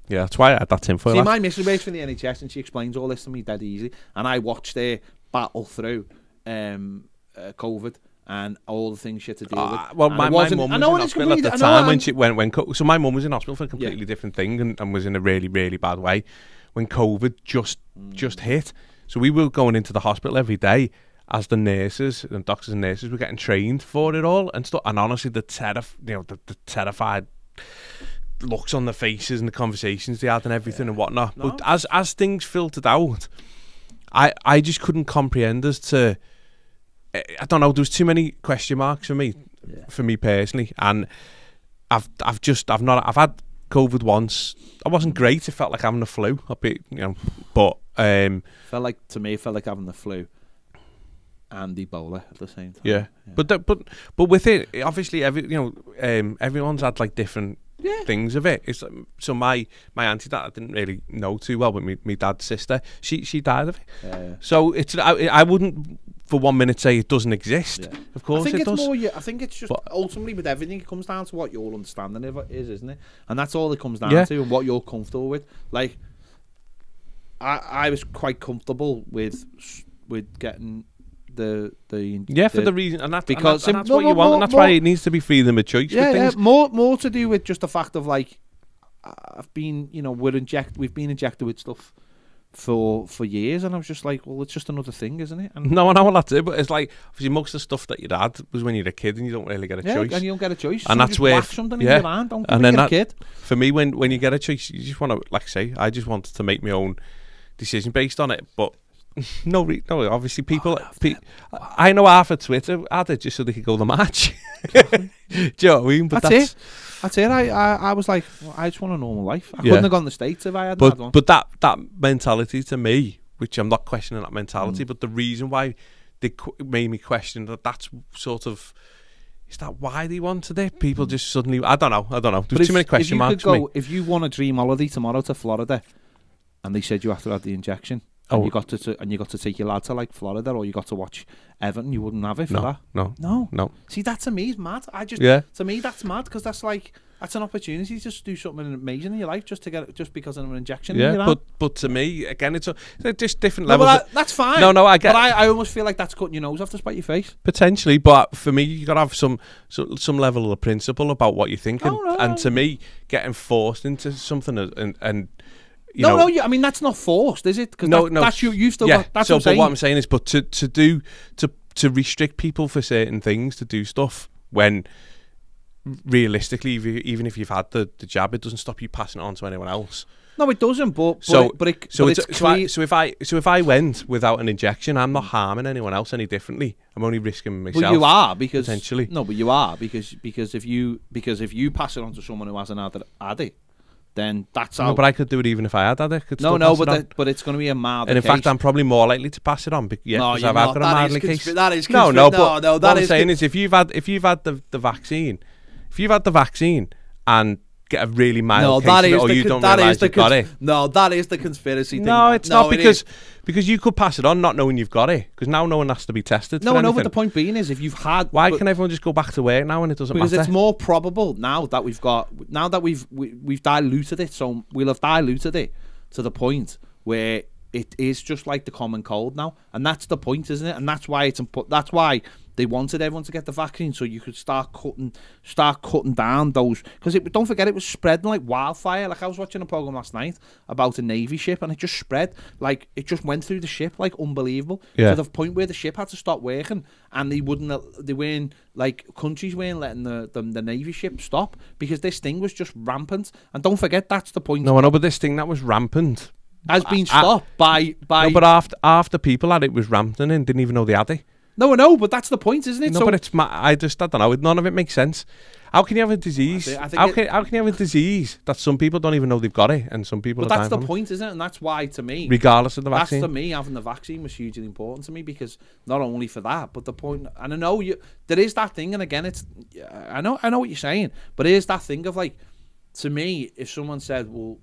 that's why I had that tinfoil. See, my missus works for the NHS, and she explains all this to me dead easy. And I watched her battle through COVID and all the things she had to deal with. Well, my mum was in hospital at the time so my mum was in hospital for a completely different thing and was in a really, really bad way when COVID just hit. So we were going into the hospital every day as the nurses and doctors and nurses were getting trained for it all and stuff. And honestly, the terrified looks on the faces and the conversations they had and everything and whatnot. No. But as things filtered out, I just couldn't comprehend as to. I don't know. There was too many question marks for me personally, and I've had COVID once. I wasn't great. It felt like having the flu. But felt like having the flu and Ebola at the same time. Yeah. But with it, obviously, everyone's had like different things of it. It's so my auntie that I didn't really know too well, but my dad's sister, she died of it. Yeah. So it's I wouldn't for 1 minute say it doesn't exist. Yeah. Of course it does. I think it's just ultimately with everything, it comes down to what your understanding of it is, isn't it? And that's all it comes down to, and what you're comfortable with. Like, I was quite comfortable with getting the for the reason, and that's because and that's what you want, and that's why it needs to be freedom of choice. Yeah, with things. More to do with just the fact of like, I've been, we've been injected with stuff for years, and I was just like, well, it's just another thing, isn't it? And no, I know what that's it, but it's like obviously most of the stuff that you'd had was when you're a kid and you don't really get a choice. And you don't get a choice, and so that's where something in your hand, don't and then a kid. For me, when you get a choice, you just want to, like I say, I just wanted to make my own decision based on it, but. No, obviously people. I know half of Twitter had it just so they could go to the match. Do you know what I mean? But that's it. I was like, well, I just want a normal life. I couldn't have gone to the States if I hadn't had one. But that mentality to me, which I'm not questioning that mentality, but the reason why they made me question that's sort of. Is that why they wanted it? People just suddenly. I don't know. There's too many question marks for me. If you won a dream holiday tomorrow to Florida, and they said you have to have the injection. And you got to take your lad to like Florida, or you got to watch Everton. You wouldn't have it for that. No. See, that to me is mad. To me that's mad, because that's an opportunity to just do something amazing in your life just because of an injection. Yeah, in your but to me again, it's just different levels. But that's fine. No, I get. But I almost feel like that's cutting your nose off to spite your face. Potentially, but for me, you got to have some level of principle about what you're thinking. And to me, getting forced into something and I mean that's not forced, is it? Because that's you've still got. That's what I'm saying is, but to restrict people for certain things to do stuff when realistically, even if you've had the jab, it doesn't stop you passing it on to anyone else. No, it doesn't. So if I went without an injection, I'm not harming anyone else any differently. I'm only risking myself. Well, you are because potentially. No, but you are because if you pass it on to someone who hasn't had it. Then that's how. No, but I could do it even if I had it. But it's going to be a mild. And in fact, I'm probably more likely to pass it on. Because I've got a mild case. That is but what I'm saying is, if you've had the vaccine, and get a really mild case, or you don't realise you've got it. No, that is the conspiracy thing. No, it's not because you could pass it on not knowing you've got it. Because now no one has to be tested. No, but the point being is, if you've had, why can everyone just go back to work now when it doesn't matter? Because it's more probable now that we've diluted it. So we'll have diluted it to the point where it is just like the common cold now, and that's the point, isn't it? And that's why that's why they wanted everyone to get the vaccine, so you could start cutting down those, because don't forget, it was spreading like wildfire. Like I was watching a program last night about a Navy ship, and it just spread, like it just went through the ship like unbelievable. To the point where the ship had to stop wearing, and countries weren't letting the Navy ship stop because this thing was just rampant. And don't forget, that's the point. No, I know, but this thing that was rampant has been stopped by. No, but after people had it was rampant and didn't even know they had it. No, I know, but that's the point, isn't it? No, but I don't know. None of it makes sense. How can you have a disease? How can you have a disease that some people don't even know they've got it, and some people? But that's the point, isn't it? And that's why, to me, regardless of the vaccine, that's to me, having the vaccine was hugely important to me, because not only for that, but the point. And I know there is that thing, and again, I know what you're saying, but it is that thing of like, to me, if someone said, well,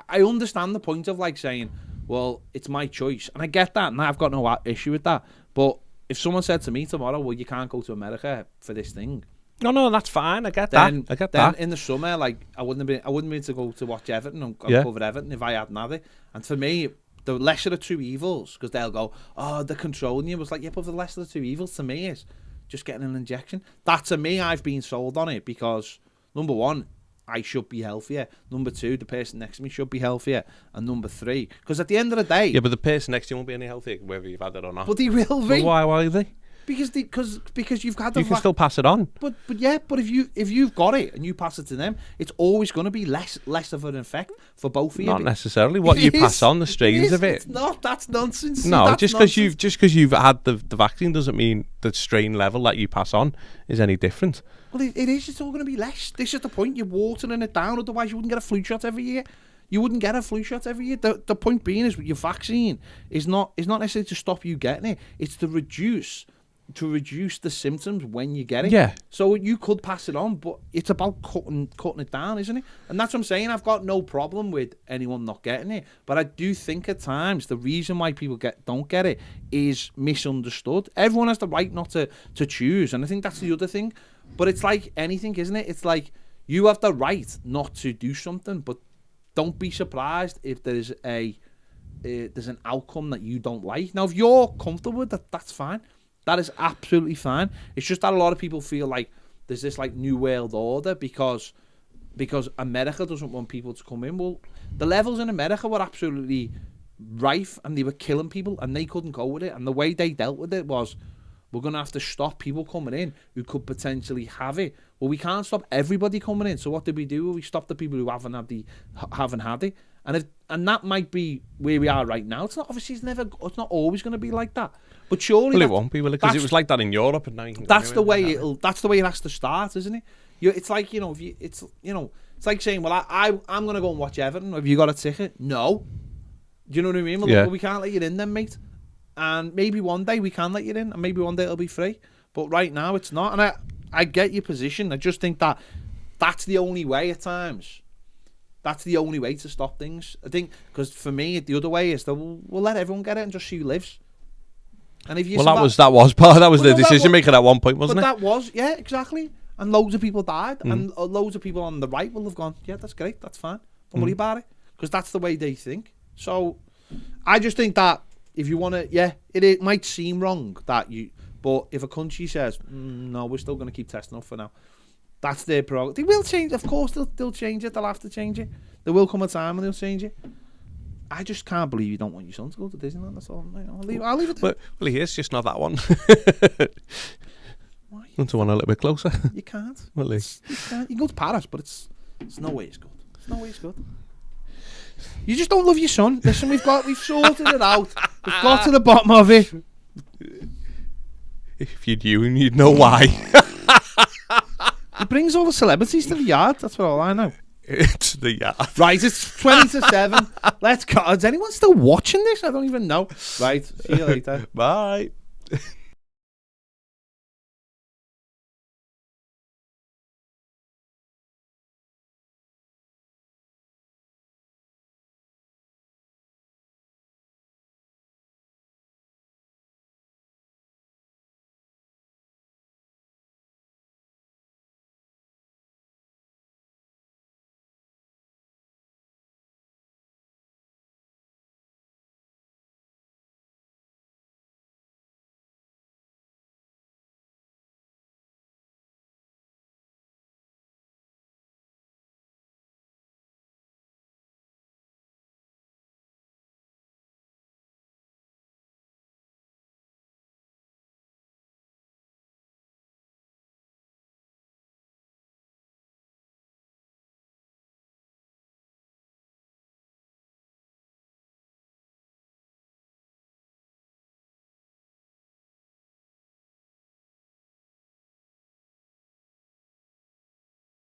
I understand the point of like saying, well, it's my choice, and I get that, and I've got no issue with that, but if someone said to me tomorrow, well, you can't go to America for this thing. No, that's fine. I get that. Then in the summer, like I wouldn't be able to go to watch Everton and cover Everton if I hadn't had it. And for me, the lesser of two evils, because they'll go, oh, they're controlling you. It was like, yeah, but the lesser of the two evils to me is just getting an injection. That to me, I've been sold on it because number one, I should be healthier. Number two, the person next to me should be healthier. And number three, because at the end of the day... Yeah, but the person next to you won't be any healthier whether you've had it or not. But they will be. But why are they? Because you've had you can still pass it on. But if you've got it and you pass it to them, it's always going to be less of an effect for both of you. Not necessarily. What you pass on, the strains of it. It's not. That's nonsense. No, just because you've had the vaccine doesn't mean the strain level that you pass on is any different. Well, it is. It's all going to be less. This is the point. You're watering it down. Otherwise, you wouldn't get a flu shot every year. The point being is, your vaccine is not necessarily to stop you getting it. It's to reduce to reduce the symptoms when you get it. Yeah. So you could pass it on, but it's about cutting it down, isn't it? And that's what I'm saying. I've got no problem with anyone not getting it, but I do think at times the reason why people don't get it is misunderstood. Everyone has the right not to choose, and I think that's the other thing. But it's like anything, isn't it? It's like you have the right not to do something, but don't be surprised if there's an outcome that you don't like. Now, if you're comfortable with that, that's fine. That is absolutely fine. It's just that a lot of people feel like there's this like new world order because America doesn't want people to come in. Well, the levels in America were absolutely rife and they were killing people and they couldn't go with it. And the way they dealt with it was, we're going to have to stop people coming in who could potentially have it. Well, we can't stop everybody coming in. So what did we do? We stopped the people who haven't had it. And that might be where we are right now. It's not always going to be like that. But surely, well, it won't be, because it was like that in Europe, and now you can that's the way it has to start, isn't it? It's like it's like saying, well, I'm going to go and watch Everton. Have you got a ticket? No. Do you know what I mean? Well, we can't let you in then, mate. And maybe one day we can let you in, and maybe one day it'll be free. But right now it's not. And I get your position. I just think that's the only way at times. That's the only way to stop things. I think, because for me, the other way is that we'll let everyone get it and just see who lives. And if you that was the decision maker at one point, wasn't it? But that was, yeah, exactly. And loads of people died, and loads of people on the right will have gone, yeah, that's great, that's fine. Don't worry about it, because that's the way they think. So I just think that if you want to, it might seem wrong but if a country says, no, we're still going to keep testing up for now, that's their prerogative. They will change, of course, they'll change it. They'll have to change it. There will come a time when they'll change it. I just can't believe you don't want your son to go to Disneyland. That's all. I'll leave it there. Well, he is, just not that one. Why? Want to one a little bit closer? You can't. Well, you can't. You can go to Paris, but it's no way it's good. It's no way it's good. You just don't love your son. Listen, we've sorted it out. We've got to the bottom of it. If you knew, you'd know why. He brings all the celebrities to the yard. That's all I know. It's the yard. Right, it's 20-7. Let's go. Is anyone still watching this? I don't even know. Right, see you later. Bye.